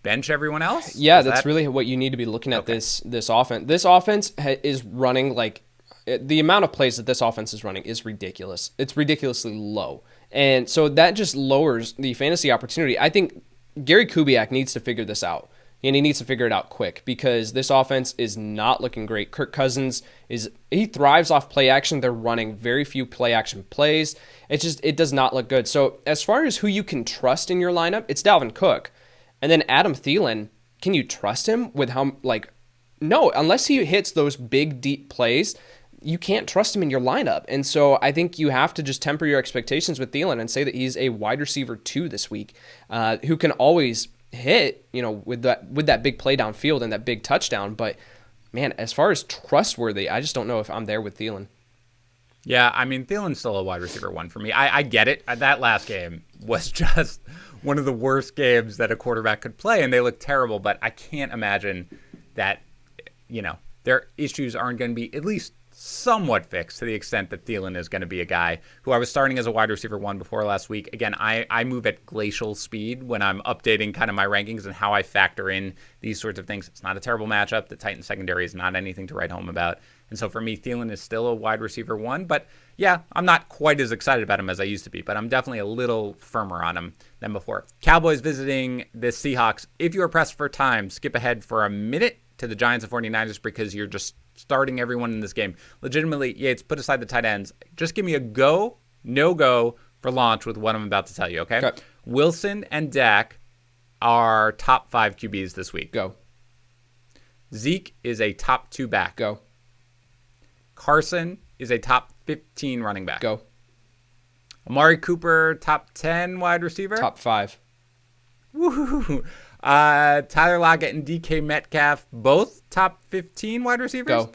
A: Bench everyone else.
C: Yeah, that's really what you need to be looking at. This offense. This offense is running like the amount of plays that this offense is running is ridiculous. It's ridiculously low, and so that just lowers the fantasy opportunity. I think Gary Kubiak needs to figure this out, and he needs to figure it out quick because this offense is not looking great. Kirk Cousins he thrives off play action. They're running very few play action plays. It does not look good. So as far as who you can trust in your lineup, it's Dalvin Cook, and then Adam Thielen. Can you trust him with no, unless he hits those big deep plays, you can't trust him in your lineup. And so I think you have to just temper your expectations with Thielen and say that he's a wide receiver 2 this week, who can always hit, with that big play downfield and that big touchdown. But man, as far as trustworthy, I just don't know if I'm there with Thielen.
A: Yeah, I mean, Thielen's still a wide receiver 1 for me. I get it. That last game was just one of the worst games that a quarterback could play, and they looked terrible. But I can't imagine that, their issues aren't going to be at least somewhat fixed to the extent that Thielen is going to be a guy who I was starting as a wide receiver 1 before last week. Again, I move at glacial speed when I'm updating kind of my rankings and how I factor in these sorts of things. It's not a terrible matchup. The Titans secondary is not anything to write home about. And so for me, Thielen is still a wide receiver 1. But yeah, I'm not quite as excited about him as I used to be, but I'm definitely a little firmer on him than before. Cowboys visiting the Seahawks. If you are pressed for time, skip ahead for a minute to the Giants and 49ers because you're just starting everyone in this game. Legitimately, Yates, put aside the tight ends. Just give me a go, no go for launch with what I'm about to tell you, okay? Wilson and Dak are top 5 QBs this week.
C: Go.
A: Zeke is a top 2 back.
C: Go.
A: Carson is a top 15 running back.
C: Go.
A: Amari Cooper, top 10 wide receiver.
C: Top 5.
A: Woohoo. Tyler Lockett and DK Metcalf, both top 15 wide receivers.
C: Go.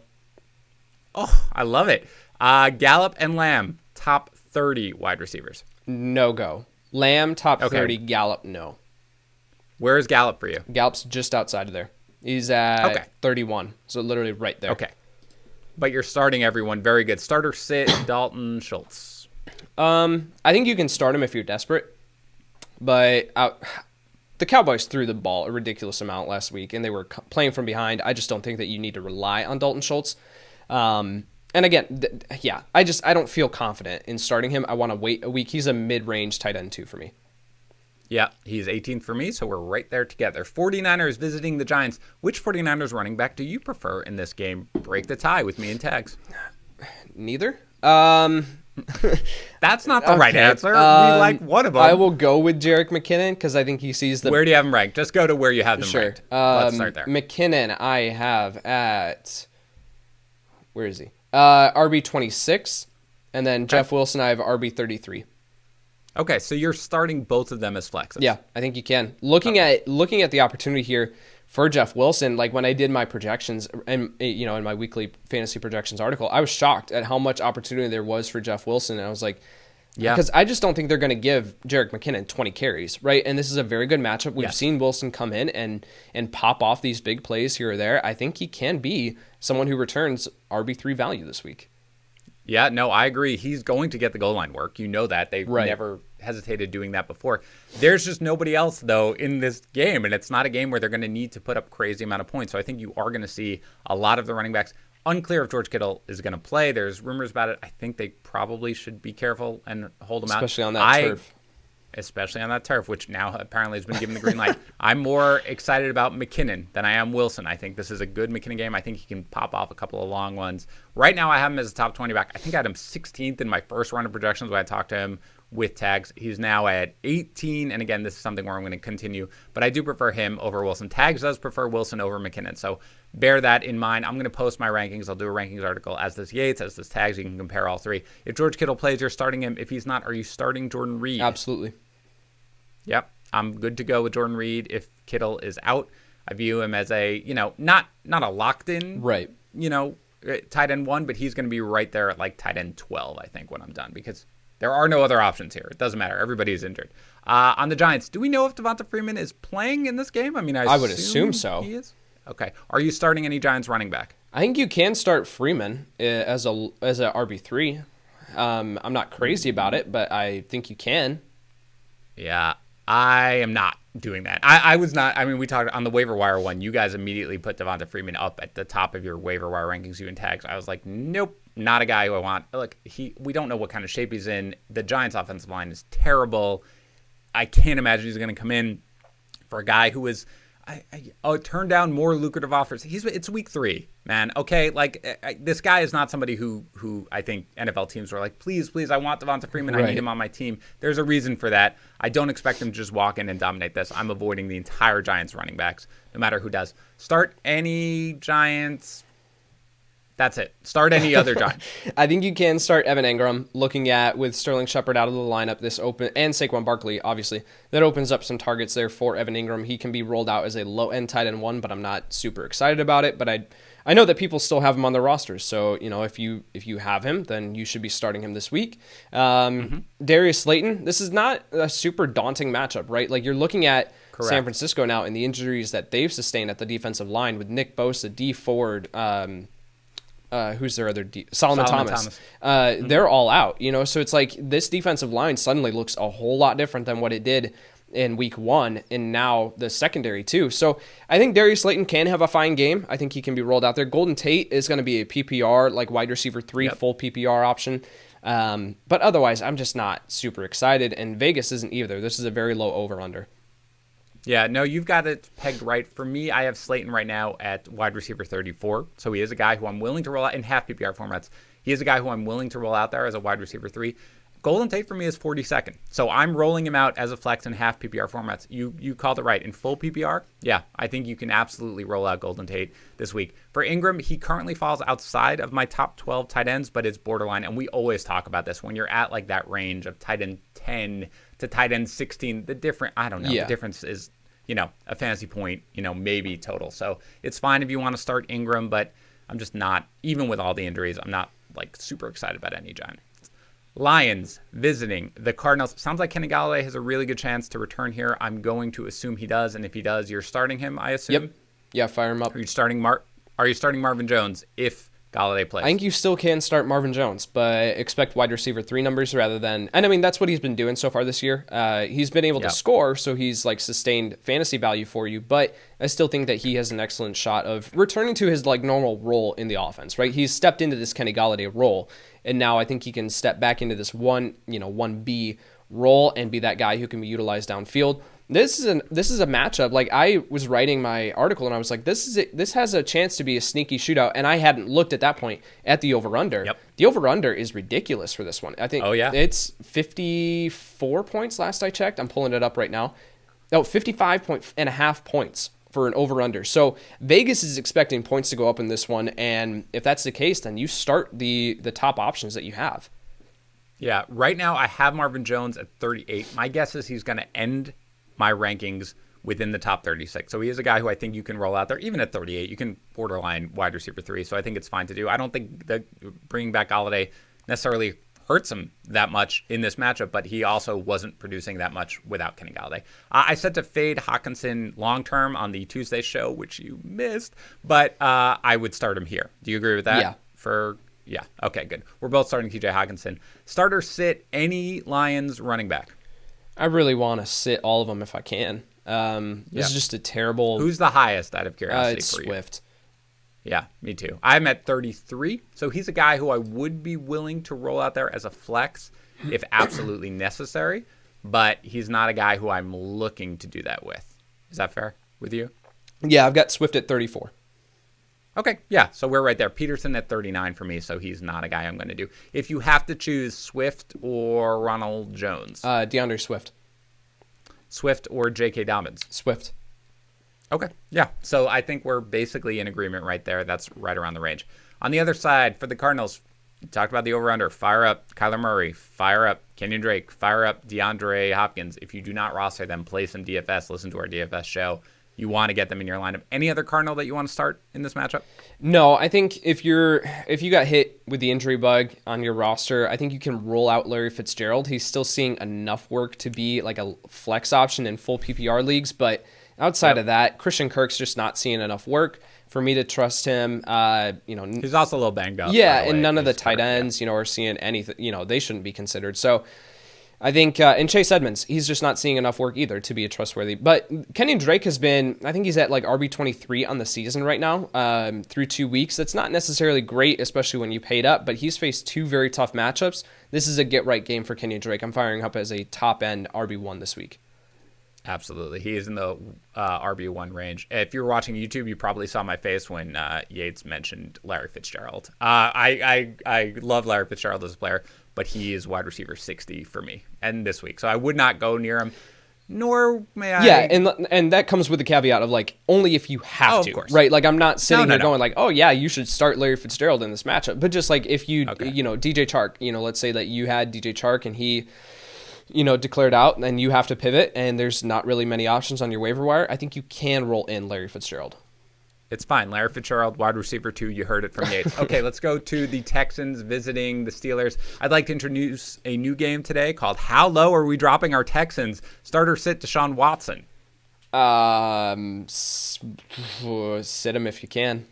A: Oh, I love it. Gallup and Lamb, top 30 wide receivers.
C: No go. Lamb, top 30. Gallup, no.
A: Where is Gallup for you?
C: Gallup's just outside of there. He's at 31, so literally right there.
A: Okay. But you're starting everyone. Very good. Starter sit, Dalton Schultz.
C: I think you can start him if you're desperate, but the Cowboys threw the ball a ridiculous amount last week, and they were playing from behind. I just don't think that you need to rely on Dalton Schultz. And again, I don't feel confident in starting him. I want to wait a week. He's a mid-range tight end 2 for me.
A: Yeah, he's 18th for me, so we're right there together. 49ers visiting the Giants. Which 49ers running back do you prefer in this game? Break the tie with me and Tags.
C: Neither.
A: That's not the right answer. We like one of them.
C: I will go with Jerick McKinnon because I think he sees the...
A: Where do you have him ranked? Just go to where you have them ranked. Let's start there.
C: McKinnon I have at Where is he? RB26, and then Jeff Wilson, I have RB33.
A: Okay, so you're starting both of them as flexes.
C: Yeah, I think you can. Looking at the opportunity here for Jeff Wilson, like when I did my projections and in my weekly fantasy projections article, I was shocked at how much opportunity there was for Jeff Wilson, and I was like, yeah, because I just don't think they're going to give Jerick McKinnon 20 carries, right? And this is a very good matchup. We've seen Wilson come in and pop off these big plays here or there. I think he can be someone who returns RB3 value this week.
A: Yeah, no, I agree. He's going to get the goal line work. You know that. They've never hesitated doing that before. There's just nobody else, though, in this game, and it's not a game where they're going to need to put up crazy amount of points. So I think you are going to see a lot of the running backs. Unclear if George Kittle is going to play. There's rumors about it. I think they probably should be careful and hold him out.
C: Especially on that turf.
A: Especially on that turf, which now apparently has been given the green light. I'm more excited about McKinnon than I am Wilson. I think this is a good McKinnon game. I think he can pop off a couple of long ones. Right now I have him as a top 20 back. I think I had him 16th in my first round of projections when I talked to him with tags. He's now at 18, and again, this is something where I'm going to continue, but I do prefer him over Wilson. Tags does prefer Wilson over McKinnon, so bear that in mind. I'm going to post my rankings. I'll do a rankings article as this Yates, as this Tags. You can compare all three. If George Kittle plays, you're starting him. If he's not, are you starting Jordan Reed?
C: Absolutely.
A: Yep, I'm good to go with Jordan Reed. If Kittle is out, I view him as a, not a locked in,
C: right,
A: tight end 1, but he's going to be right there at like tight end 12, I think, when I'm done, because there are no other options here. It doesn't matter. Everybody is injured. On the Giants, do we know if Devonta Freeman is playing in this game? I mean, I
C: would assume so.
A: He is? Okay. Are you starting any Giants running back?
C: I think you can start Freeman as a RB3. I'm not crazy about it, but I think you can.
A: Yeah, I am not doing that. I was not. I mean, we talked on the waiver wire one. You guys immediately put Devonta Freeman up at the top of your waiver wire rankings, you and tags. I was like, nope, not a guy who I want. Look, we don't know what kind of shape he's in. The Giants' offensive line is terrible. I can't imagine he's going to come in for a guy who is turn down more lucrative offers. It's week 3, man. Okay, this guy is not somebody who I think NFL teams were like, please, I want Devonta Freeman. I need him on my team. There's a reason for that. I don't expect him to just walk in and dominate this. I'm avoiding the entire Giants running backs, no matter who does. Start any Giants. That's it. Start any other Giant.
C: I think you can start Evan Engram, looking at with Sterling Shepard out of the lineup, and Saquon Barkley, obviously. That opens up some targets there for Evan Engram. He can be rolled out as a low-end tight end 1, but I'm not super excited about it. But I know that people still have him on their rosters. So, if you have him, then you should be starting him this week. Darius Slayton, this is not a super daunting matchup, right? Like, you're looking at San Francisco now and the injuries that they've sustained at the defensive line with Nick Bosa, D Ford, who's their other Solomon Thomas. They're all out, so it's like this defensive line suddenly looks a whole lot different than what it did in week 1 and now the secondary too. So I think Darius Slayton can have a fine game. I think he can be rolled out there. Golden Tate is going to be a PPR, like wide receiver 3, full PPR option. But otherwise, I'm just not super excited, and Vegas isn't either. This is a very low over-under.
A: Yeah, no, you've got it pegged right. For me, I have Slayton right now at wide receiver 34. So he is a guy who I'm willing to roll out in half PPR formats. He is a guy who I'm willing to roll out there as a wide receiver 3. Golden Tate for me is 42nd. So I'm rolling him out as a flex in half PPR formats. You called it right. In full PPR, yeah, I think you can absolutely roll out Golden Tate this week. For Ingram, he currently falls outside of my top 12 tight ends, but it's borderline. And we always talk about this. When you're at like that range of tight end 10 to tight end 16, the difference is, a fantasy point, maybe total. So it's fine if you want to start Ingram, but I'm just not, even with all the injuries, I'm not like super excited about any Giant. Lions visiting the Cardinals. Sounds like Kenny Golladay has a really good chance to return here. I'm going to assume he does, and if he does, you're starting him, I assume.
C: Yep. Yeah, fire him up.
A: Are you starting Marvin Jones if Golladay plays?
C: I think you still can start Marvin Jones, but expect wide receiver 3 numbers rather than... And I mean, that's what he's been doing so far this year. He's been able to score, so he's like sustained fantasy value for you, but I still think that he has an excellent shot of returning to his like normal role in the offense, right? He's stepped into this Kenny Golladay role, and now I think he can step back into this 1B role and be that guy who can be utilized downfield. This is a matchup. Like, I was writing my article and I was like, this has a chance to be a sneaky shootout, and I hadn't looked at that point at the over-under.
A: Yep.
C: The over-under is ridiculous for this one. I think it's 54 points last I checked. I'm pulling it up right now. No, 55.5 points for an over-under. So Vegas is expecting points to go up in this one, and if that's the case, then you start the top options that you have.
A: Yeah, right now I have Marvin Jones at 38. My guess is he's going to end my rankings within the top 36. So he is a guy who I think you can roll out there. Even at 38, you can borderline wide receiver 3. So I think it's fine to do. I don't think that bringing back Golladay necessarily hurts him that much in this matchup, but he also wasn't producing that much without Kenny Golladay. I said to fade Hawkinson long-term on the Tuesday show, which you missed, but I would start him here. Do you agree with that? Yeah. Okay, good. We're both starting TJ Hawkinson. Start or sit any Lions running back?
C: I really want to sit all of them if I can. This is just a terrible...
A: Who's the highest out of curiosity
C: it's
A: for you?
C: Swift.
A: Yeah, me too. I'm at 33, so he's a guy who I would be willing to roll out there as a flex if absolutely necessary, but he's not a guy who I'm looking to do that with. Is that fair with you?
C: Yeah, I've got Swift at 34.
A: Okay, yeah, so we're right there. Peterson at 39 for me, so he's not a guy I'm going to do. If you have to choose Swift or Ronald Jones?
C: DeAndre Swift.
A: Swift or J.K. Dobbins?
C: Swift.
A: Okay, yeah, so I think we're basically in agreement right there. That's right around the range. On the other side, for the Cardinals, we talked about the over-under. Fire up Kyler Murray. Fire up Kenyon Drake. Fire up DeAndre Hopkins. If you do not roster them, play some DFS. Listen to our DFS show. You want to get them in your lineup. Any other Cardinal that you want to start in this matchup?
C: No, I think if you got hit with the injury bug on your roster, I think you can roll out Larry Fitzgerald. He's still seeing enough work to be like a flex option in full PPR leagues, but outside of that, Christian Kirk's just not seeing enough work for me to trust him.
A: He's also a little banged up.
C: Yeah, and none of the tight ends, are seeing anything. They shouldn't be considered. So I think, and Chase Edmonds, he's just not seeing enough work either to be a trustworthy. But Kenyon Drake has been, I think he's at like RB23 on the season right now through 2 weeks. That's not necessarily great, especially when you paid up, but he's faced 2 very tough matchups. This is a get-right game for Kenyon Drake. I'm firing up as a top-end RB1 this week.
A: Absolutely. He is in the RB1 range. If you were watching YouTube, you probably saw my face when Yates mentioned Larry Fitzgerald. I love Larry Fitzgerald as a player, but he is wide receiver 60 for me and this week. So I would not go near him, nor may I.
C: Yeah, and that comes with the caveat of like only if you have to,
A: of course.
C: right? Like I'm not sitting here going like, oh yeah, you should start Larry Fitzgerald in this matchup. But just like if you, DJ Chark, let's say that you had DJ Chark and he declared out, and you have to pivot, and there's not really many options on your waiver wire, I think you can roll in Larry Fitzgerald.
A: It's fine. Larry Fitzgerald, wide receiver 2. You heard it from Yates. Okay, let's go to the Texans visiting the Steelers. I'd like to introduce a new game today called How Low Are We Dropping Our Texans? Starter sit Deshaun Watson.
C: Sit him if you can.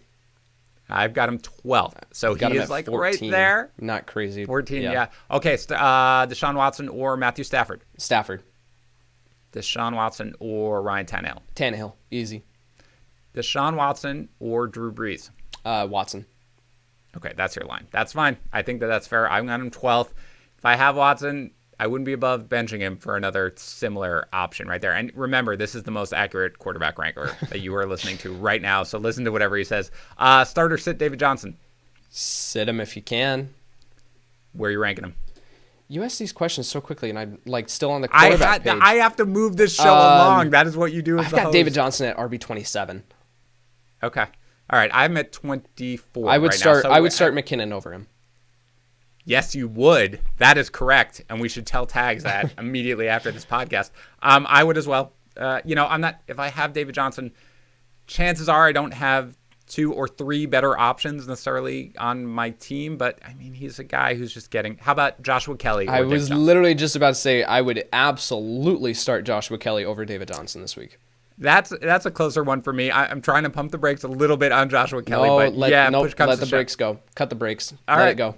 A: I've got him 12th. So he is like 14, right there.
C: Not crazy.
A: 14, yeah. Okay, Deshaun Watson or Matthew Stafford?
C: Stafford.
A: Deshaun Watson or Ryan Tannehill?
C: Tannehill. Easy.
A: Deshaun Watson or Drew Brees?
C: Watson.
A: Okay, that's your line. That's fine. I think that's fair. I've got him 12th. If I have Watson, I wouldn't be above benching him for another similar option right there. And remember, this is the most accurate quarterback ranker that you are listening to right now. So listen to whatever he says. Start or sit David Johnson?
C: Sit him if you can.
A: Where are you ranking him?
C: You ask these questions so quickly, and I'm like still on the quarterback page.
A: I have to move this show along. That is what you do as the host.
C: I've got David Johnson at RB27.
A: Okay. All right. I'm at 24
C: I would
A: right
C: start.
A: now. So
C: I would start McKinnon over him.
A: Yes, you would. That is correct, and we should tell Tags that immediately after this podcast. I would as well. I'm not. If I have David Johnson, chances are I don't have 2 or 3 better options necessarily on my team. But I mean, he's a guy who's just getting. How about Joshua Kelly?
C: I was literally just about to say I would absolutely start Joshua Kelly over David Johnson this week.
A: That's a closer one for me. I'm trying to pump the brakes a little bit on Joshua Kelly,
C: let
A: push
C: the brakes go. Cut the brakes.
A: Let
C: it go.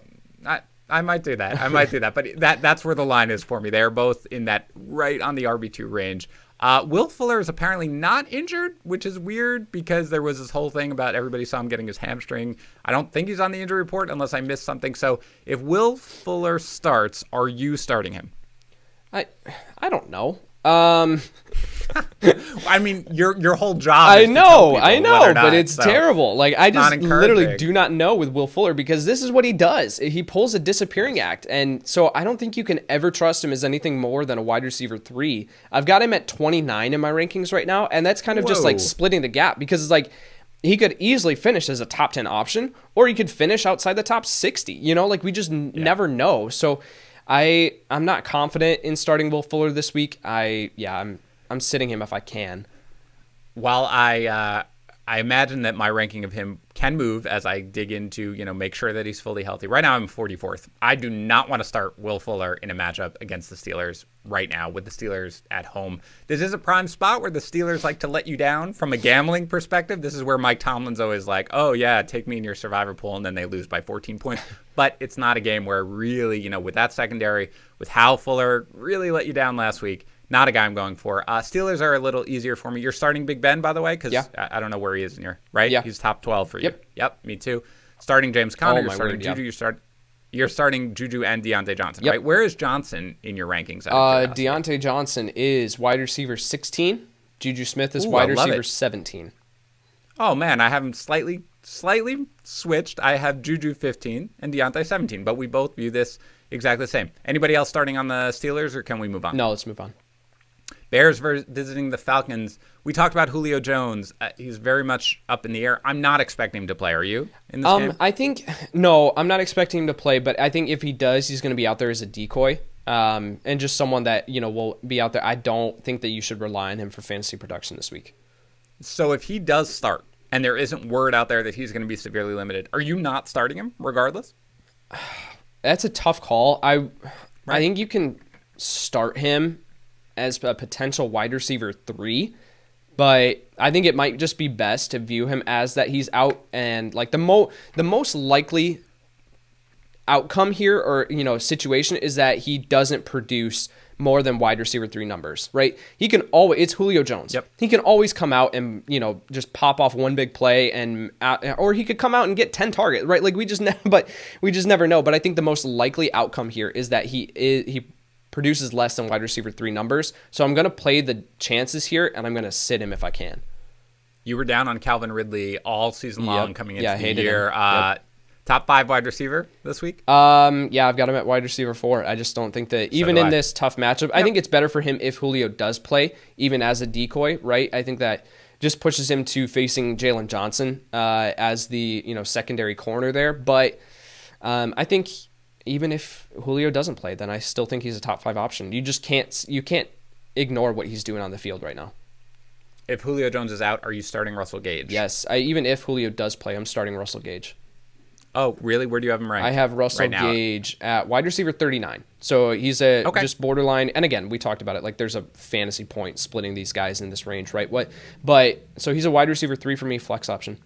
A: I might do that. But that's where the line is for me. They are both in that right on the RB2 range. Will Fuller is apparently not injured, which is weird because there was this whole thing about everybody saw him getting his hamstring. I don't think he's on the injury report unless I missed something. So if Will Fuller starts, are you starting him?
C: I don't know.
A: I mean, your whole job.
C: I
A: is to tell
C: know,
A: people whether or not,
C: but it's
A: so
C: terrible. Like, I just literally
A: encouraging.
C: do not know with Will Fuller, because this is what he does. He pulls a disappearing act, and so I don't think you can ever trust him as anything more than a wide receiver 3. I've got him at 29 in my rankings right now, and that's kind of just like splitting the gap, because it's like he could easily finish as a top 10 option, or he could finish outside the top 60. You know, like we just never know. So I'm not confident in starting Will Fuller this week. I'm sitting him if I can.
A: While I imagine that my ranking of him can move as I dig into, make sure that he's fully healthy. Right now I'm 44th. I do not want to start Will Fuller in a matchup against the Steelers right now with the Steelers at home. This is a prime spot where the Steelers like to let you down from a gambling perspective. This is where Mike Tomlin's always like, oh yeah, take me in your survivor pool, and then they lose by 14 points. But it's not a game where really, with that secondary, with how Fuller really let you down last week, not a guy I'm going for. Steelers are a little easier for me. You're starting Big Ben, by the way, because I don't know where he is in your, right?
C: Yeah.
A: He's top 12 for you. Yep, me too. Starting James Conner, you're starting Juju, you're starting Juju and Deontay Johnson, right? Where is Johnson in your rankings?
C: Deontay Johnson is wide receiver 16. Juju Smith is wide receiver 17.
A: Oh, man, I have him slightly switched. I have Juju 15 and Deontay 17, but we both view this exactly the same. Anybody else starting on the Steelers, or can we move on?
C: No, let's move on.
A: Bears visiting the Falcons. We talked about Julio Jones. He's very much up in the air. I'm not expecting him to play. Are you in this game?
C: I'm not expecting him to play, but I think if he does, he's going to be out there as a decoy, and just someone that, will be out there. I don't think that you should rely on him for fantasy production this week.
A: So if he does start, and there isn't word out there that he's going to be severely limited, are you not starting him regardless?
C: That's a tough call. I think you can start him as a potential wide receiver 3, but I think it might just be best to view him as that he's out, and like the most likely outcome here, or situation, is that he doesn't produce more than wide receiver 3 numbers, right? It's Julio Jones.
A: Yep.
C: He can always come out and, just pop off one big play, or he could come out and get 10 targets, right? Like we just never know. But I think the most likely outcome here is that he produces less than wide receiver 3 numbers. So I'm going to play the chances here, and I'm going to sit him if I can.
A: You were down on Calvin Ridley all season long coming into the year.
C: Top
A: 5 wide receiver this week?
C: I've got him at wide receiver 4. I just don't think that even in this tough matchup, I think it's better for him if Julio does play, even as a decoy, right? I think that just pushes him to facing Jalen Johnson as the secondary corner there. But I think even if Julio doesn't play, then I still think he's a top 5 option. You can't ignore what he's doing on the field right now.
A: If Julio Jones is out, are you starting Russell Gage?
C: Yes, even if Julio does play, I'm starting Russell Gage.
A: Oh, really? Where do you have him ranked?
C: I have Russell Gage at wide receiver 39. So he's just borderline. And again, we talked about it. Like there's a fantasy point splitting these guys in this range, right? So he's a wide receiver 3 for me, flex option.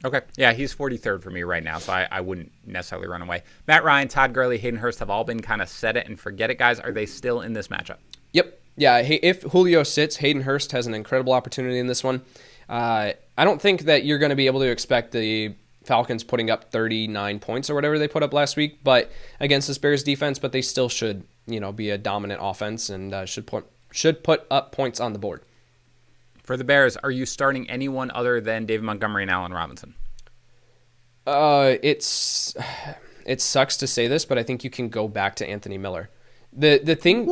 A: Okay. Yeah, he's 43rd for me right now, so I wouldn't necessarily run away. Matt Ryan, Todd Gurley, Hayden Hurst have all been kind of set it and forget it guys. Are they still in this matchup?
C: Yep. Yeah, if Julio sits, Hayden Hurst has an incredible opportunity in this one. I don't think that you're going to be able to expect the Falcons putting up 39 points or whatever they put up last week, but against this Bears defense, but they still should, be a dominant offense and should put up points on the board.
A: For the Bears, are you starting anyone other than David Montgomery and Allen Robinson?
C: It sucks to say this, but I think you can go back to Anthony Miller. The thing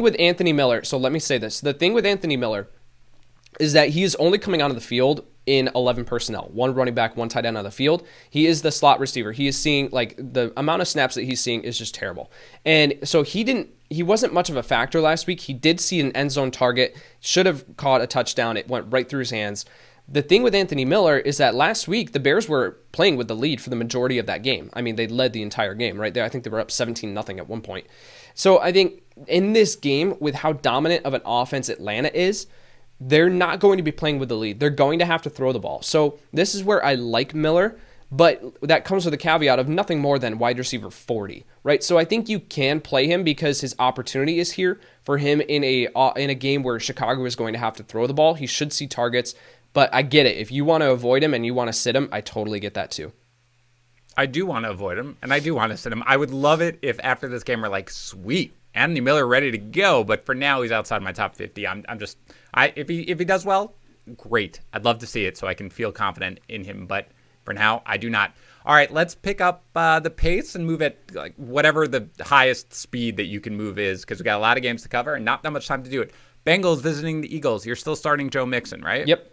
C: with Anthony Miller, so let me say this. The thing with Anthony Miller is that he is only coming onto the field in 11 personnel, 1 running back, 1 tight end on the field. He is the slot receiver. He is seeing, like, the amount of snaps that he's seeing is just terrible. And so he wasn't much of a factor last week. He did see an end zone target, should have caught a touchdown. It went right through his hands. The thing with Anthony Miller is that last week, the Bears were playing with the lead for the majority of that game. I mean, they led the entire game, right there. I think they were up 17-0 at one point. So I think in this game, with how dominant of an offense Atlanta is, they're not going to be playing with the lead. They're going to have to throw the ball. So this is where I like Miller, but that comes with a caveat of nothing more than wide receiver 40, right? So I think you can play him because his opportunity is here for him in a game where Chicago is going to have to throw the ball. He should see targets, but I get it. If you want to avoid him and you want to sit him, I totally get that too.
A: I do want to avoid him, and I do want to sit him. I would love it if after this game we're like, sweet, Anthony Miller ready to go, but for now he's outside my top 50. If he does well, great. I'd love to see it so I can feel confident in him, but for now I do not. All right, let's pick up the pace and move at like whatever the highest speed that you can move is, because we got a lot of games to cover and not that much time to do it. Bengals visiting the Eagles. You're still starting Joe Mixon, right?
C: Yep.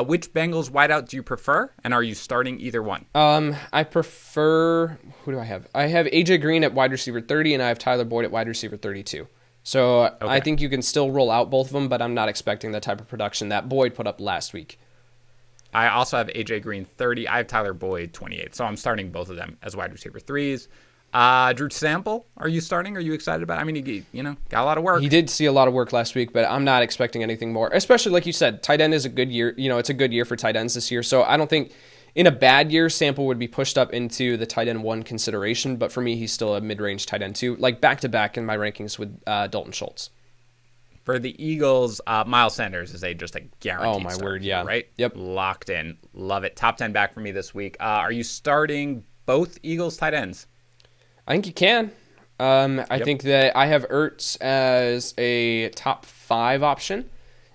A: Which Bengals wideout do you prefer, and are you starting either one?
C: I prefer, who do I have? I have AJ Green at wide receiver 30, and I have Tyler Boyd at wide receiver 32. So okay. I think you can still roll out both of them, but I'm not expecting the type of production that Boyd put up last week.
A: I also have AJ Green 30. I have Tyler Boyd 28. So I'm starting both of them as wide receiver 3s. Drew Sample, are you starting? Are you excited about it? I mean, he got a lot of work.
C: He did see a lot of work last week, but I'm not expecting anything more. Especially like you said, tight end is a good year. It's a good year for tight ends this year. So I don't think in a bad year, Sample would be pushed up into the tight end 1 consideration. But for me, he's still a mid-range tight end 2, like back-to-back in my rankings with Dalton Schultz.
A: For the Eagles, Miles Sanders is just a guaranteed
C: Oh, my
A: start,
C: word, yeah.
A: Right?
C: Yep.
A: Locked in. Love it. Top 10 back for me this week. Are you starting both Eagles tight ends?
C: I think you can. I think that I have Ertz as a top 5 option,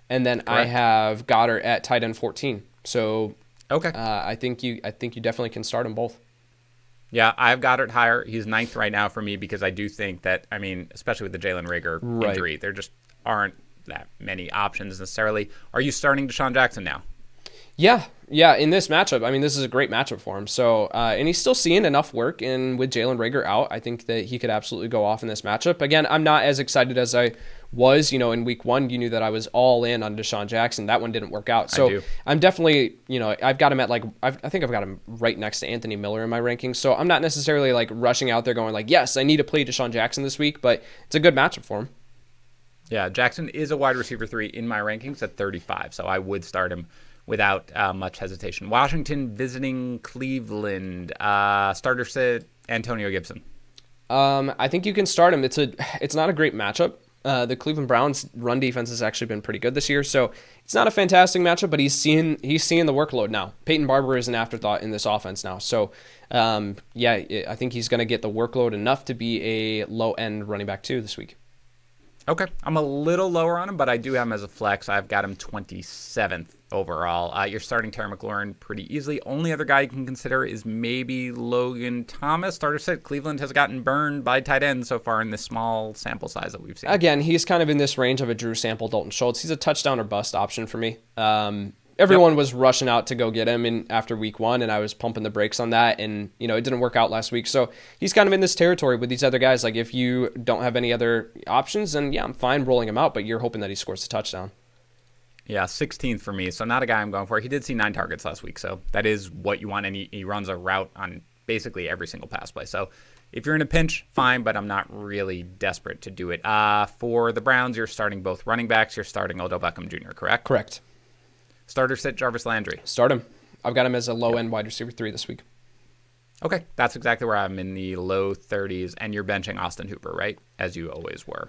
C: and then I have Goddard at tight end 14. So
A: okay,
C: I think you definitely can start them both.
A: Yeah, I've Goddard higher. He's 9th right now for me because I do think that, especially with the Jalen Reagor injury, there just aren't that many options necessarily. Are you starting Deshaun Jackson now?
C: Yeah, in this matchup. This is a great matchup for him. So, and he's still seeing enough work, and with Jalen Reagor out, I think that he could absolutely go off in this matchup. Again, I'm not as excited as I was, in week 1. You knew that I was all in on Deshaun Jackson. That one didn't work out. So I'm definitely, I've got him at I think I've got him right next to Anthony Miller in my rankings. So I'm not necessarily rushing out there going yes, I need to play Deshaun Jackson this week, but it's a good matchup for him.
A: Yeah, Jackson is a wide receiver 3 in my rankings at 35, so I would start him without much hesitation. Washington visiting Cleveland. Starter sit Antonio Gibson.
C: I think you can start him. It's not a great matchup. The Cleveland Browns run defense has actually been pretty good this year, so it's not a fantastic matchup, but he's seeing the workload now. Peyton Barber is an afterthought in this offense now. So I think he's going to get the workload enough to be a low-end running back 2 this week.
A: Okay, I'm a little lower on him, but I do have him as a flex. I've got him 27th overall. You're starting Terry McLaurin pretty easily. Only other guy you can consider is maybe Logan Thomas. Starter sit. Cleveland has gotten burned by tight ends so far in this small sample size that we've seen.
C: Again, he's kind of in this range of a Drew Sample, Dalton Schultz. He's a touchdown or bust option for me. Everyone was rushing out to go get him after week 1, and I was pumping the brakes on that, and it didn't work out last week. So he's kind of in this territory with these other guys. Like if you don't have any other options, then I'm fine rolling him out, but you're hoping that he scores a touchdown.
A: Yeah, 16th for me, so not a guy I'm going for. He did see 9 targets last week, so that is what you want, and he runs a route on basically every single pass play. So if you're in a pinch, fine, but I'm not really desperate to do it. For the Browns, you're starting both running backs. You're starting Odell Beckham Jr., correct?
C: Correct.
A: Starter sit Jarvis Landry.
C: Start him. I've got him as a low-end wide receiver 3 this week. Okay.
A: That's exactly where I'm in the low 30s, and you're benching Austin Hooper, right? As you always were.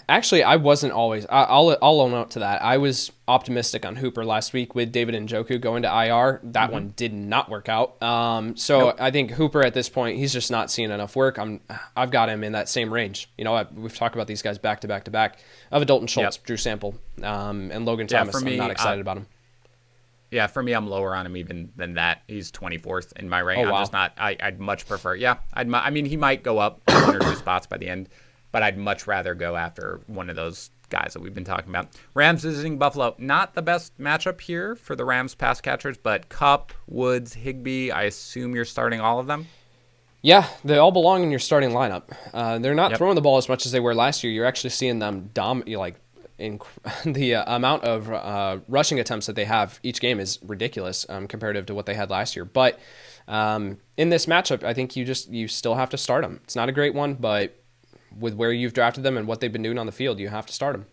C: Actually, I wasn't always. I'll own up to that. I was optimistic on Hooper last week with David Njoku going to IR. That one did not work out. Nope. I think Hooper at this point, he's just not seeing enough work. I've got him in that same range. We've talked about these guys back to back to back. I have a Dalton Schultz, Drew Sample, and Logan Thomas. For me, I'm not excited about him.
A: Yeah, for me, I'm lower on him even than that. He's 24th in my rank.
C: Oh, wow.
A: I'm just not. I'd much prefer. Yeah, he might go up 1 or 2 spots by the end. But I'd much rather go after one of those guys that we've been talking about. Rams visiting Buffalo. Not the best matchup here for the Rams pass catchers, but Kupp, Woods, Higbee, I assume you're starting all of them?
C: Yeah, they all belong in your starting lineup. They're not throwing the ball as much as they were last year. You're actually seeing them the amount of rushing attempts that they have each game is ridiculous comparative to what they had last year. But in this matchup, I think you still have to start them. It's not a great one, but with where you've drafted them and what they've been doing on the field, you have to start them.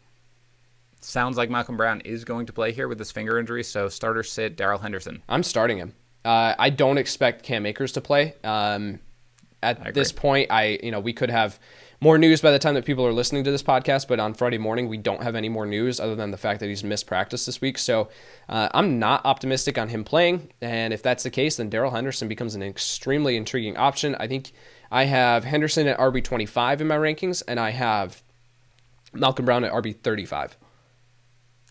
A: Sounds like Malcolm Brown is going to play here with his finger injury, so starter sit Darrell Henderson.
C: I'm starting him. I don't expect Cam Akers to play. At this point, we could have more news by the time that people are listening to this podcast, but on Friday morning, we don't have any more news other than the fact that he's missed practice this week. So I'm not optimistic on him playing, and if that's the case, then Darrell Henderson becomes an extremely intriguing option. I think I have Henderson at RB25 in my rankings, and I have Malcolm Brown at RB35.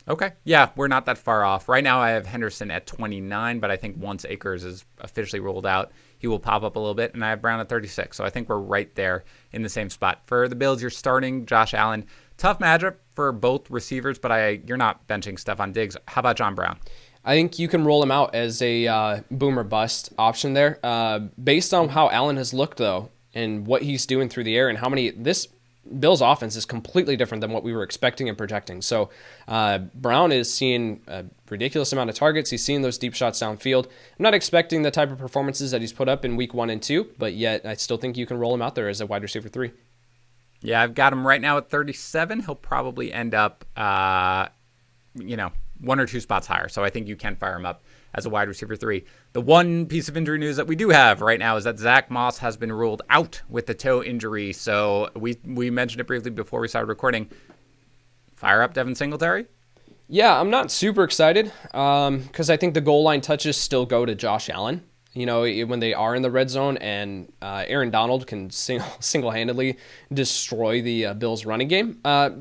A: Okay. Yeah, we're not that far off. Right now I have Henderson at 29, but I think once Akers is officially ruled out, he will pop up a little bit, and I have Brown at 36. So I think we're right there in the same spot. For the Bills, you're starting Josh Allen. Tough matchup for both receivers, but you're not benching Stephon Diggs. How about John Brown?
C: I think you can roll him out as a boom or bust option there. Based on how Allen has looked, though, and what he's doing through the air and how many... This Bills offense is completely different than what we were expecting and projecting. So Brown is seeing a ridiculous amount of targets. He's seeing those deep shots downfield. I'm not expecting the type of performances that he's put up in week 1 and 2, but yet I still think you can roll him out there as a wide receiver 3.
A: Yeah, I've got him right now at 37. He'll probably end up, 1 or 2 spots higher. So I think you can fire him up as a wide receiver 3. The one piece of injury news that we do have right now is that Zach Moss has been ruled out with the toe injury. So we mentioned it briefly before we started recording. Fire up Devin Singletary?
C: Yeah, I'm not super excited because I think the goal line touches still go to Josh Allen. When they are in the red zone, and Aaron Donald can single-handedly destroy the Bills' running game.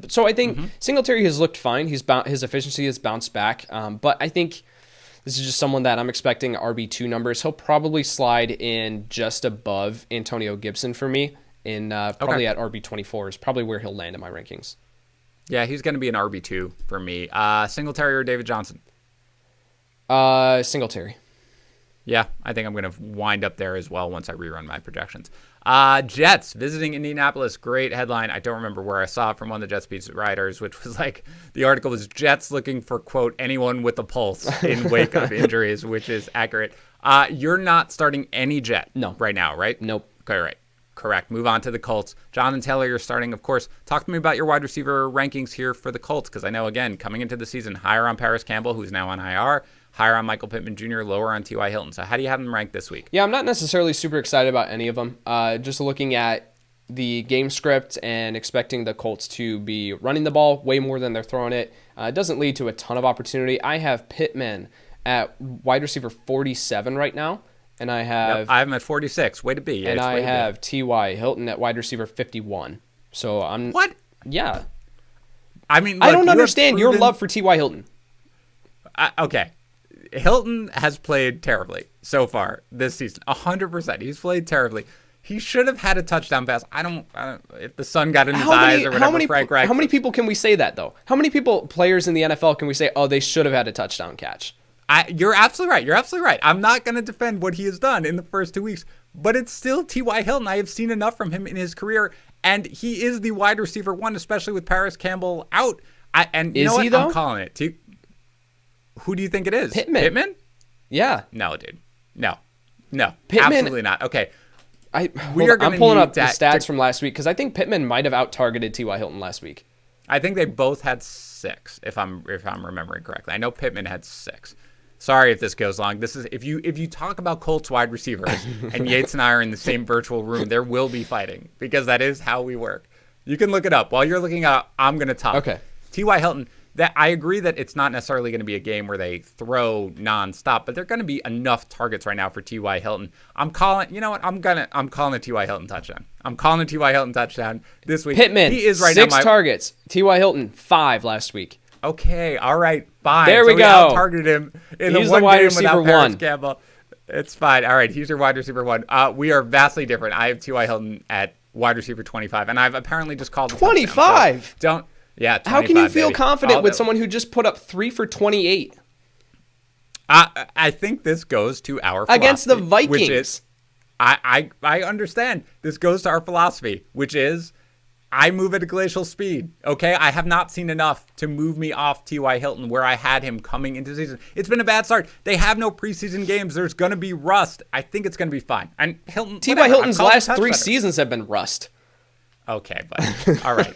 C: So I think Singletary has looked fine. His efficiency has bounced back. But I think this is just someone that I'm expecting RB2 numbers. He'll probably slide in just above Antonio Gibson for me, probably at RB24 is probably where he'll land in my rankings.
A: Yeah, he's going to be an RB2 for me. Singletary or David Johnson?
C: Singletary.
A: Yeah, I think I'm going to wind up there as well once I rerun my projections. Jets visiting Indianapolis. Great headline. I don't remember where I saw it from one of the Jets beat writers, which was like the article was Jets looking for, quote, anyone with a pulse in wake of injuries, which is accurate. You're not starting any Jet right now, right?
C: Nope.
A: Okay, right. Correct. Move on to the Colts. Jonathan Taylor, you're starting, of course. Talk to me about your wide receiver rankings here for the Colts, because I know, again, coming into the season, higher on Paris Campbell, who's now on IR, higher on Michael Pittman Jr., lower on T.Y. Hilton. So how do you have them ranked this week?
C: Yeah, I'm not necessarily super excited about any of them. Just looking at the game script and expecting the Colts to be running the ball way more than they're throwing it. It doesn't lead to a ton of opportunity. I have Pittman at wide receiver 47 right now. And I have
A: I'm at 46. Way to be. Yeah,
C: and I have T.Y. Hilton at wide receiver 51. So I'm...
A: What?
C: Yeah.
A: I mean,
C: look, I don't understand your love for T.Y. Hilton.
A: Okay. Hilton has played terribly so far this season. 100%. He's played terribly. He should have had a touchdown pass. I don't if the sun got in his eyes or whatever.
C: How many people can we say that, though? How many players in the NFL can we say, oh, they should have had a touchdown catch?
A: You're absolutely right. I'm not going to defend what he has done in the first 2 weeks, but it's still T.Y. Hilton. I have seen enough from him in his career, and he is the wide receiver 1, especially with Paris Campbell out. You know what? I'm calling it. Who do you think it is?
C: Pittman? Yeah.
A: No, dude. No. Pittman, absolutely not. Okay.
C: I'm pulling up the stats from last week because I think Pittman might have out-targeted T.Y. Hilton last week.
A: I think they both had 6, if I'm remembering correctly. I know Pittman had 6. Sorry if this goes long. This is if you talk about Colts wide receivers and Yates and I are in the same virtual room, there will be fighting because that is how we work. You can look it up. While you're looking it up, I'm going to talk.
C: Okay.
A: T.Y. Hilton, that I agree that it's not necessarily going to be a game where they throw nonstop, but they're going to be enough targets right now for T.Y. Hilton. I'm calling the T.Y. Hilton touchdown. I'm calling the T.Y. Hilton touchdown this week.
C: Pittman, he is right 6 targets. T.Y. Hilton, 5 last week.
A: Okay, all right, fine.
C: There we go.
A: We targeted him in
C: he's
A: the one
C: wide
A: game
C: receiver
A: without Paris
C: 1.
A: Campbell. It's fine. All right, he's your wide receiver 1. We are vastly different. I have T.Y. Hilton at wide receiver 25, and I've apparently just called
C: 25.
A: So yeah. 25,
C: how can you feel confident with
A: someone
C: who just put up 3 for 28?
A: I think this goes to our philosophy,
C: against the Vikings.
A: Which is, I understand. This goes to our philosophy, which is I move at a glacial speed. Okay, I have not seen enough to move me off T.Y. Hilton where I had him coming into the season. It's been a bad start. They have no preseason games. There's going to be rust. I think it's going to be fine. And Hilton,
C: T.Y. Hilton's last 3 seasons have been rust.
A: Okay, but all right.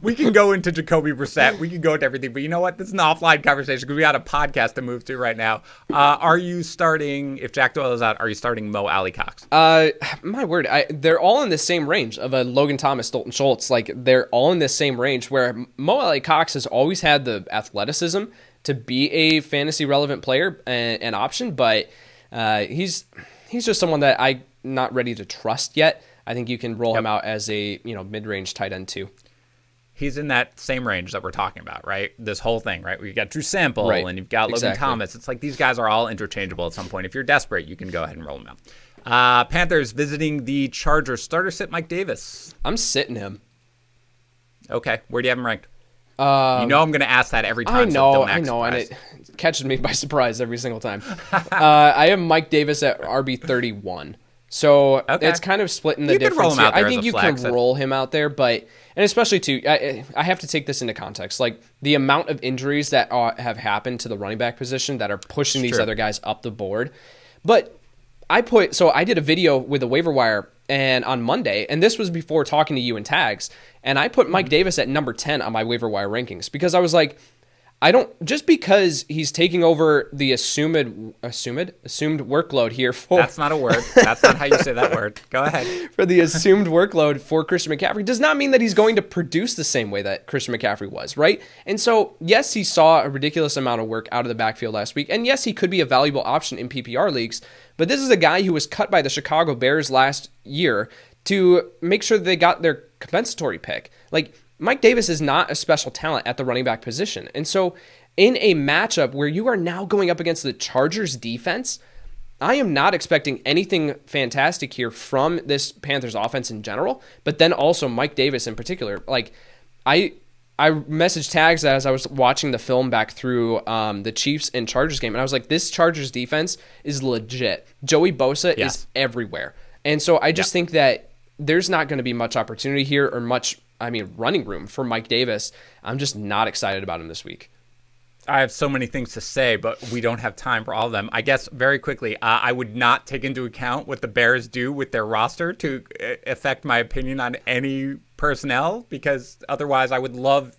A: We can go into Jacoby Brissett. We can go into everything. But you know what? This is an offline conversation because we got a podcast to move to right now. Are you starting, if Jack Doyle is out, are you starting Mo Alley Cox?
C: My word. They're all in the same range of a Logan Thomas, Dalton Schultz. Like, they're all in the same range where Mo Alley Cox has always had the athleticism to be a fantasy relevant player and option. But he's just someone that not ready to trust yet, I think you can roll him out as a mid-range tight end too.
A: He's in that same range that we're talking about, right? This whole thing, right? We've got Drew Sample and you've got Logan Thomas. It's like these guys are all interchangeable at some point. If you're desperate, you can go ahead and roll them out. Panthers visiting the Chargers. Starter sit Mike Davis.
C: I'm sitting him.
A: Okay. Where do you have him ranked? I'm going to ask that every time.
C: I know, and it catches me by surprise every single time. I have Mike Davis at RB 31. So it's kind of splitting the difference here. I think you can roll him out there, but and especially too, I have to take this into context. Like the amount of injuries that have happened to the running back position that are pushing these other guys up the board. But I did a video with the waiver wire and on Monday, and this was before talking to you and Tags, and I put Mike Davis at number 10 on my waiver wire rankings because I was like, just because he's taking over the assumed workload here for...
A: That's not a word. That's not how you say that word. Go ahead.
C: For the assumed workload for Christian McCaffrey does not mean that he's going to produce the same way that Christian McCaffrey was, right? And so, yes, he saw a ridiculous amount of work out of the backfield last week, and yes, he could be a valuable option in PPR leagues, but this is a guy who was cut by the Chicago Bears last year to make sure that they got their compensatory pick. Like, Mike Davis is not a special talent at the running back position. And so in a matchup where you are now going up against the Chargers defense, I am not expecting anything fantastic here from this Panthers offense in general, but then also Mike Davis in particular. Like I messaged Tags as I was watching the film back through the Chiefs and Chargers game, and I was like, this Chargers defense is legit. Joey Bosa is everywhere. And so I just think that there's not going to be much opportunity here or much running room for Mike Davis. I'm just not excited about him this week.
A: I have so many things to say, but we don't have time for all of them. I guess very quickly, I would not take into account what the Bears do with their roster to affect my opinion on any personnel, because otherwise I would love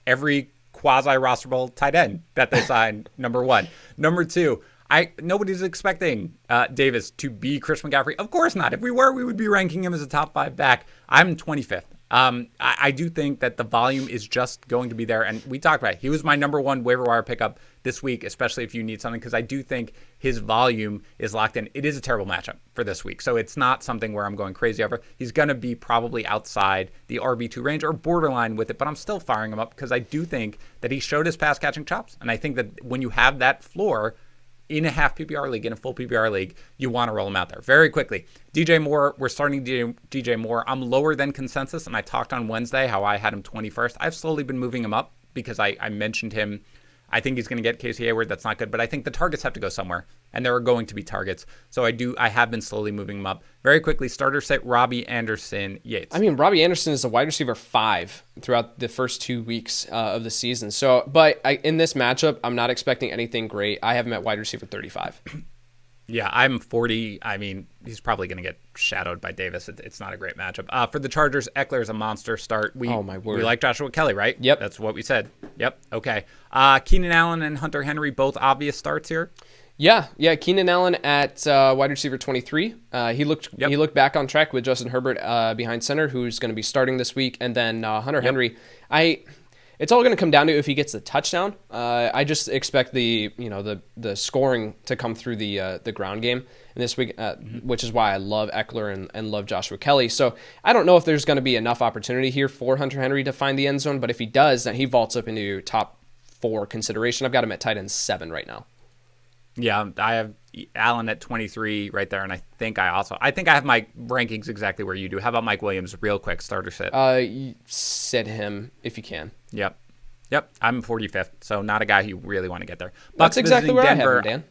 A: every quasi-rosterable tight end that they sign, number one. Number two, nobody's expecting Davis to be Chris McCaffrey. Of course not. If we were, we would be ranking him as a top 5 back. I'm 25th. I do think that the volume is just going to be there. And we talked about it. He was my number one waiver wire pickup this week, especially if you need something, because I do think his volume is locked in. It is a terrible matchup for this week. So it's not something where I'm going crazy over. He's going to be probably outside the RB2 range or borderline with it, but I'm still firing him up because I do think that he showed his pass catching chops. And I think that when you have that floor in a half PPR league, in a full PPR league, you want to roll him out there. Very quickly, DJ Moore, we're starting DJ Moore. I'm lower than consensus, and I talked on Wednesday how I had him 21st. I've slowly been moving him up because I mentioned him. I think he's going to get Casey Hayward. That's not good, but I think the targets have to go somewhere, and there are going to be targets. So I have been slowly moving him up. Very quickly, starter set Robbie Anderson Yates.
C: Robbie Anderson is a wide receiver 5 throughout the first 2 weeks of the season. So, but in this matchup, I'm not expecting anything great. I have him at wide receiver 35.
A: Yeah, I'm 40. He's probably going to get shadowed by Davis. It's not a great matchup. For the Chargers, Eckler is a monster start.
C: Oh, my word.
A: We like Joshua Kelly, right?
C: Yep.
A: That's what we said. Yep. Okay. Keenan Allen and Hunter Henry, both obvious starts here.
C: Yeah. Keenan Allen at wide receiver 23. He looked back on track with Justin Herbert behind center, who's going to be starting this week. And then Hunter Henry, it's all going to come down to if he gets the touchdown. I just expect the scoring to come through the ground game in this week, which is why I love Eckler and love Joshua Kelly. So I don't know if there's going to be enough opportunity here for Hunter Henry to find the end zone, but if he does, then he vaults up into top 4 consideration. I've got him at tight end 7 right now.
A: Yeah, I have Allen at 23 right there, and I think I have my rankings exactly where you do. How about Mike Williams, real quick, starter sit?
C: Sit him if you can.
A: Yep, I'm 45th, so not a guy you really want to get there.
C: That's exactly where
A: Denver,
C: I have him,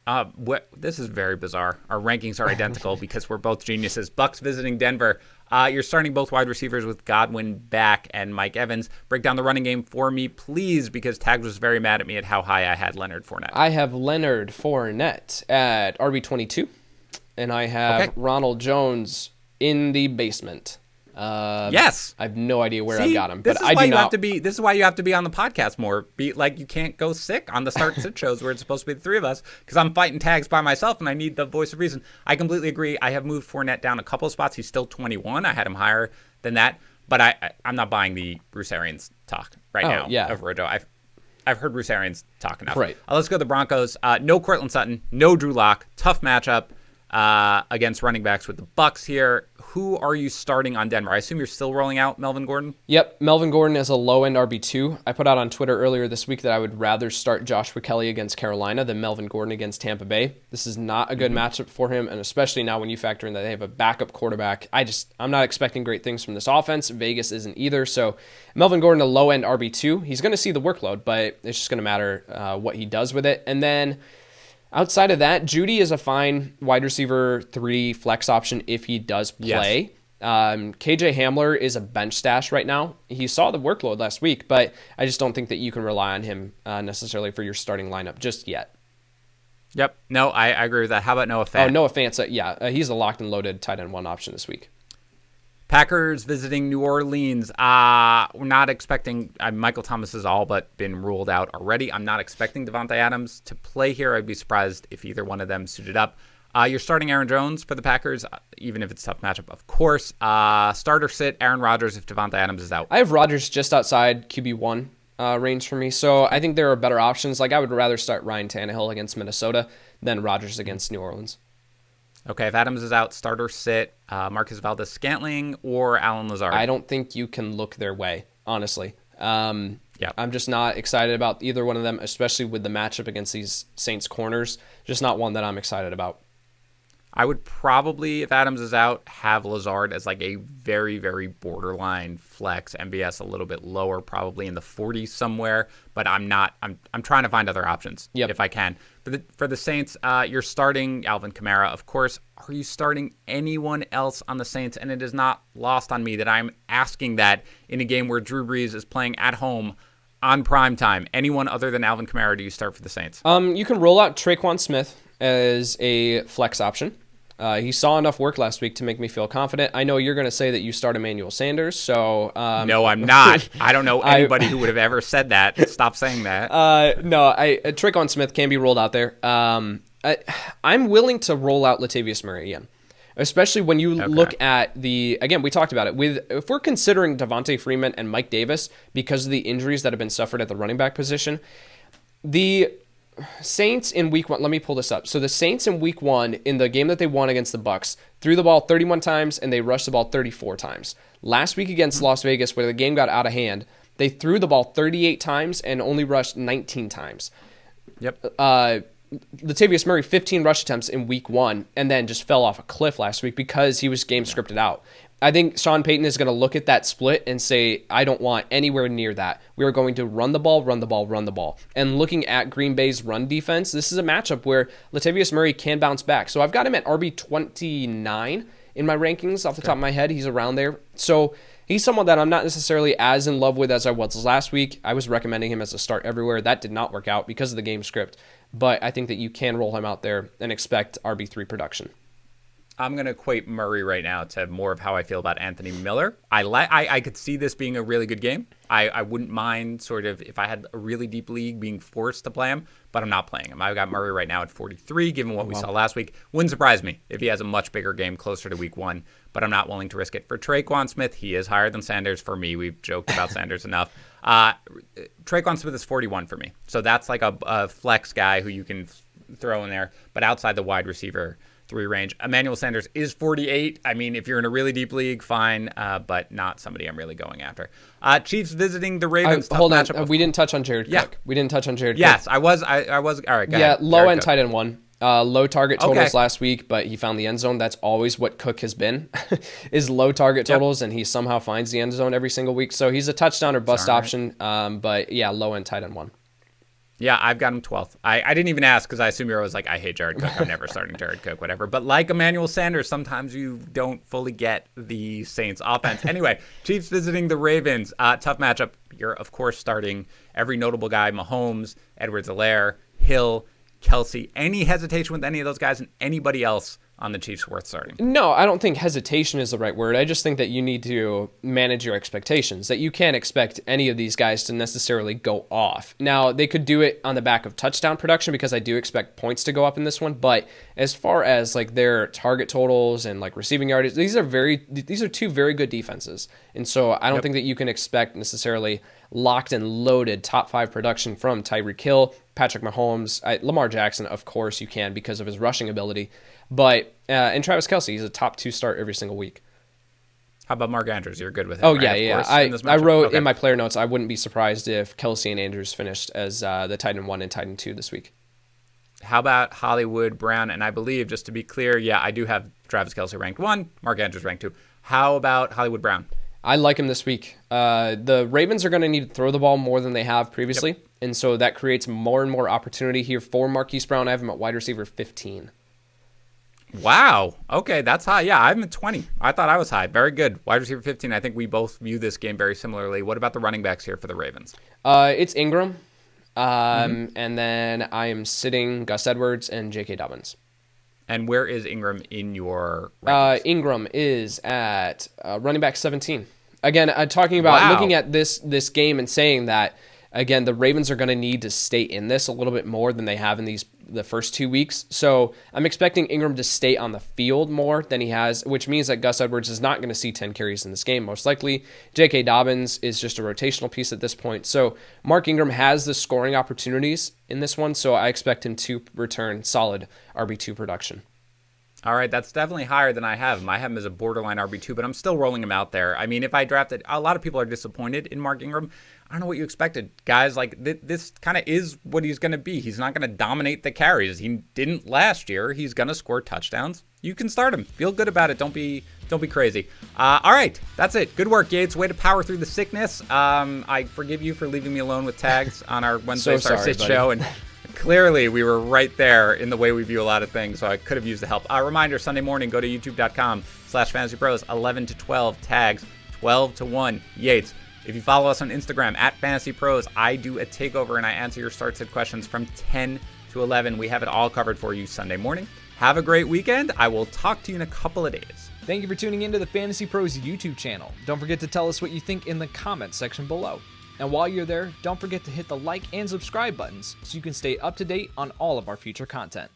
A: Dan. This is very bizarre. Our rankings are identical because we're both geniuses. Bucks visiting Denver. You're starting both wide receivers with Godwin back and Mike Evans. Break down the running game for me, please, because Tags was very mad at me at how high I had Leonard Fournette.
C: I have Leonard Fournette at RB22, and I have Ronald Jones in the basement.
A: Yes.
C: I have no idea where I got him,
A: but
C: I do not.
A: This is why you have to be on the podcast more. Be like, you can't go sick on the start and sit shows where it's supposed to be the three of us, because I'm fighting Tags by myself and I need the voice of reason. I completely agree. I have moved Fournette down a couple of spots. He's still 21. I had him higher than that, but I'm not buying the Bruce Arians talk right now.
C: Yeah.
A: Over Rojo. I've heard Bruce Arians talk enough.
C: Right.
A: Let's go to the Broncos. No Cortland Sutton, no Drew Lock. Tough matchup. against running backs with the Bucs here. Who are you starting on Denver? I assume you're still rolling out Melvin Gordon?
C: Yep, Melvin Gordon is a low-end RB2. I put out on Twitter earlier this week that I would rather start Joshua Kelly against Carolina than Melvin Gordon against Tampa Bay. This is not a good matchup for him, and especially now when you factor in that they have a backup quarterback. I'm not expecting great things from this offense. Vegas isn't either, so Melvin Gordon, a low-end RB2. He's going to see the workload, but it's just going to matter what he does with it. And then outside of that, Judy is a fine wide receiver 3 flex option if he does play. Yes. KJ Hamler is a bench stash right now. He saw the workload last week, but I just don't think that you can rely on him necessarily for your starting lineup just yet.
A: Yep. No, I agree with that. How about Noah Fant?
C: Oh, Noah Fant. He's a locked and loaded tight end 1 option this week.
A: Packers visiting New Orleans. We're not expecting Michael Thomas has all but been ruled out already. I'm not expecting Davante Adams to play here. I'd be surprised if either one of them suited up. You're starting Aaron Jones for the Packers, even if it's a tough matchup, of course. Start or sit Aaron Rodgers if Davante Adams is out.
C: I have Rodgers just outside QB1 range for me, so I think there are better options. Like I would rather start Ryan Tannehill against Minnesota than Rodgers against New Orleans.
A: Okay, if Adams is out, start or sit Marcus Valdes-Scantling or Alan Lazard.
C: I don't think you can look their way, honestly.
A: Yeah,
C: I'm just not excited about either one of them, especially with the matchup against these Saints corners. Just not one that I'm excited about.
A: I would probably, if Adams is out, have Lazard as like a very, very borderline flex. MBS a little bit lower, probably in the 40s somewhere. But I'm trying to find other options if I can. For the Saints, you're starting Alvin Kamara, of course. Are you starting anyone else on the Saints? And it is not lost on me that I'm asking that in a game where Drew Brees is playing at home on prime time. Anyone other than Alvin Kamara do you start for the Saints?
C: You can roll out Traquan Smith as a flex option. He saw enough work last week to make me feel confident. I know you're going to say that you start Emmanuel Sanders, so...
A: no, I'm not. I don't know anybody who would have ever said that. Stop saying that.
C: Traquan Smith can be rolled out there. I'm willing to roll out Latavius Murray again, especially when you look at again, we talked about it. If we're considering Devonta Freeman and Mike Davis because of the injuries that have been suffered at the running back position, the Saints in week 1, let me pull this up. So the Saints in week 1, in the game that they won against the Bucs, threw the ball 31 times and they rushed the ball 34 times. Last week against Las Vegas, where the game got out of hand, they threw the ball 38 times and only rushed 19 times.
A: Yep.
C: Latavius Murray, 15 rush attempts in week 1, and then just fell off a cliff last week because he was game scripted out. I think Sean Payton is going to look at that split and say, I don't want anywhere near that. We are going to run the ball, run the ball, run the ball. And looking at Green Bay's run defense, this is a matchup where Latavius Murray can bounce back. So I've got him at RB29 in my rankings off the top of my head. He's around there. So he's someone that I'm not necessarily as in love with as I was last week. I was recommending him as a start everywhere. That did not work out because of the game script. But I think that you can roll him out there and expect RB3 production.
A: I'm going to equate Murray right now to more of how I feel about Anthony Miller. I could see this being a really good game. I wouldn't mind sort of if I had a really deep league being forced to play him, but I'm not playing him. I've got Murray right now at 43, given what we saw last week. Wouldn't surprise me if he has a much bigger game closer to week 1, but I'm not willing to risk it. For Traquan Smith, he is higher than Sanders for me. We've joked about Sanders enough. Traquan Smith is 41 for me. So that's like a flex guy who you can throw in there, but outside the wide receiver 3 range. Emmanuel Sanders is 48. I mean, if you're in a really deep league, fine, but not somebody I'm really going after. Chiefs visiting the Ravens.
C: Hold on. We didn't touch on Jared Cook. We didn't touch on Jared Cook.
A: Yes, I was. All right, go ahead.
C: Low end tight end 1. Low target totals last week, but he found the end zone. That's always what Cook has been, is low target totals, and he somehow finds the end zone every single week. So he's a touchdown or bust option, but yeah, low end tight end 1.
A: Yeah, I've got him 12th. I didn't even ask because I assume you're always like, I hate Jared Cook. I'm never starting Jared Cook, whatever. But like Emmanuel Sanders, sometimes you don't fully get the Saints offense. Anyway, Chiefs visiting the Ravens. Tough matchup. You're, of course, starting every notable guy, Mahomes, Edwards-Helaire, Hill, Kelsey. Any hesitation with any of those guys and anybody else on the Chiefs worth starting?
C: No, I don't think hesitation is the right word. I just think that you need to manage your expectations, that you can't expect any of these guys to necessarily go off. Now, they could do it on the back of touchdown production because I do expect points to go up in this one, but as far as like their target totals and like receiving yardage, these are 2 very good defenses. And so I don't think that you can expect necessarily locked and loaded top 5 production from Tyreek Hill, Patrick Mahomes, Lamar Jackson, of course you can because of his rushing ability. But and Travis Kelce, he's a top 2 start every single week.
A: How about Mark Andrews? You're good with him.
C: Oh,
A: right?
C: yeah. I wrote in my player notes, I wouldn't be surprised if Kelce and Andrews finished as the tight end 1 and tight end 2 this week.
A: How about Hollywood Brown? And I believe, just to be clear, yeah, I do have Travis Kelce ranked 1, Mark Andrews ranked 2. How about Hollywood Brown?
C: I like him this week. The Ravens are going to need to throw the ball more than they have previously, and so that creates more and more opportunity here for Marquise Brown. I have him at wide receiver 15.
A: Wow. Okay, that's high. Yeah, I'm at 20. I thought I was high. Very good. Wide receiver 15. I think we both view this game very similarly. What about the running backs here for the Ravens?
C: It's Ingram. And then I am sitting Gus Edwards and J.K. Dobbins.
A: And where is Ingram in your rankings?
C: Ingram is at running back 17. Again, talking about looking at this game and saying that, again, the Ravens are going to need to stay in this a little bit more than they have in the first 2 weeks. So I'm expecting Ingram to stay on the field more than he has, which means that Gus Edwards is not going to see 10 carries in this game, most likely. J.K. Dobbins is just a rotational piece at this point. So Mark Ingram has the scoring opportunities in this one, so I expect him to return solid RB2 production.
A: All right, that's definitely higher than I have him. I have him as a borderline RB2, but I'm still rolling him out there. I mean, if I drafted, a lot of people are disappointed in Mark Ingram. I don't know what you expected. Guys, like, this kind of is what he's going to be. He's not going to dominate the carries. He didn't last year. He's going to score touchdowns. You can start him. Feel good about it. Don't be crazy. All right, that's it. Good work, Gates. Way to power through the sickness. I forgive you for leaving me alone with tags on our Wednesday Star Sit show. And clearly, we were right there in the way we view a lot of things, so I could have used the help. Reminder, Sunday morning, go to youtube.com/FantasyPros, 11 to 12 tags, 12 to 1 Yates. If you follow us on Instagram, @FantasyPros, I do a takeover and I answer your start sit questions from 10 to 11. We have it all covered for you Sunday morning. Have a great weekend. I will talk to you in a couple of days.
D: Thank you for tuning into the Fantasy Pros YouTube channel. Don't forget to tell us what you think in the comments section below. And while you're there, don't forget to hit the like and subscribe buttons so you can stay up to date on all of our future content.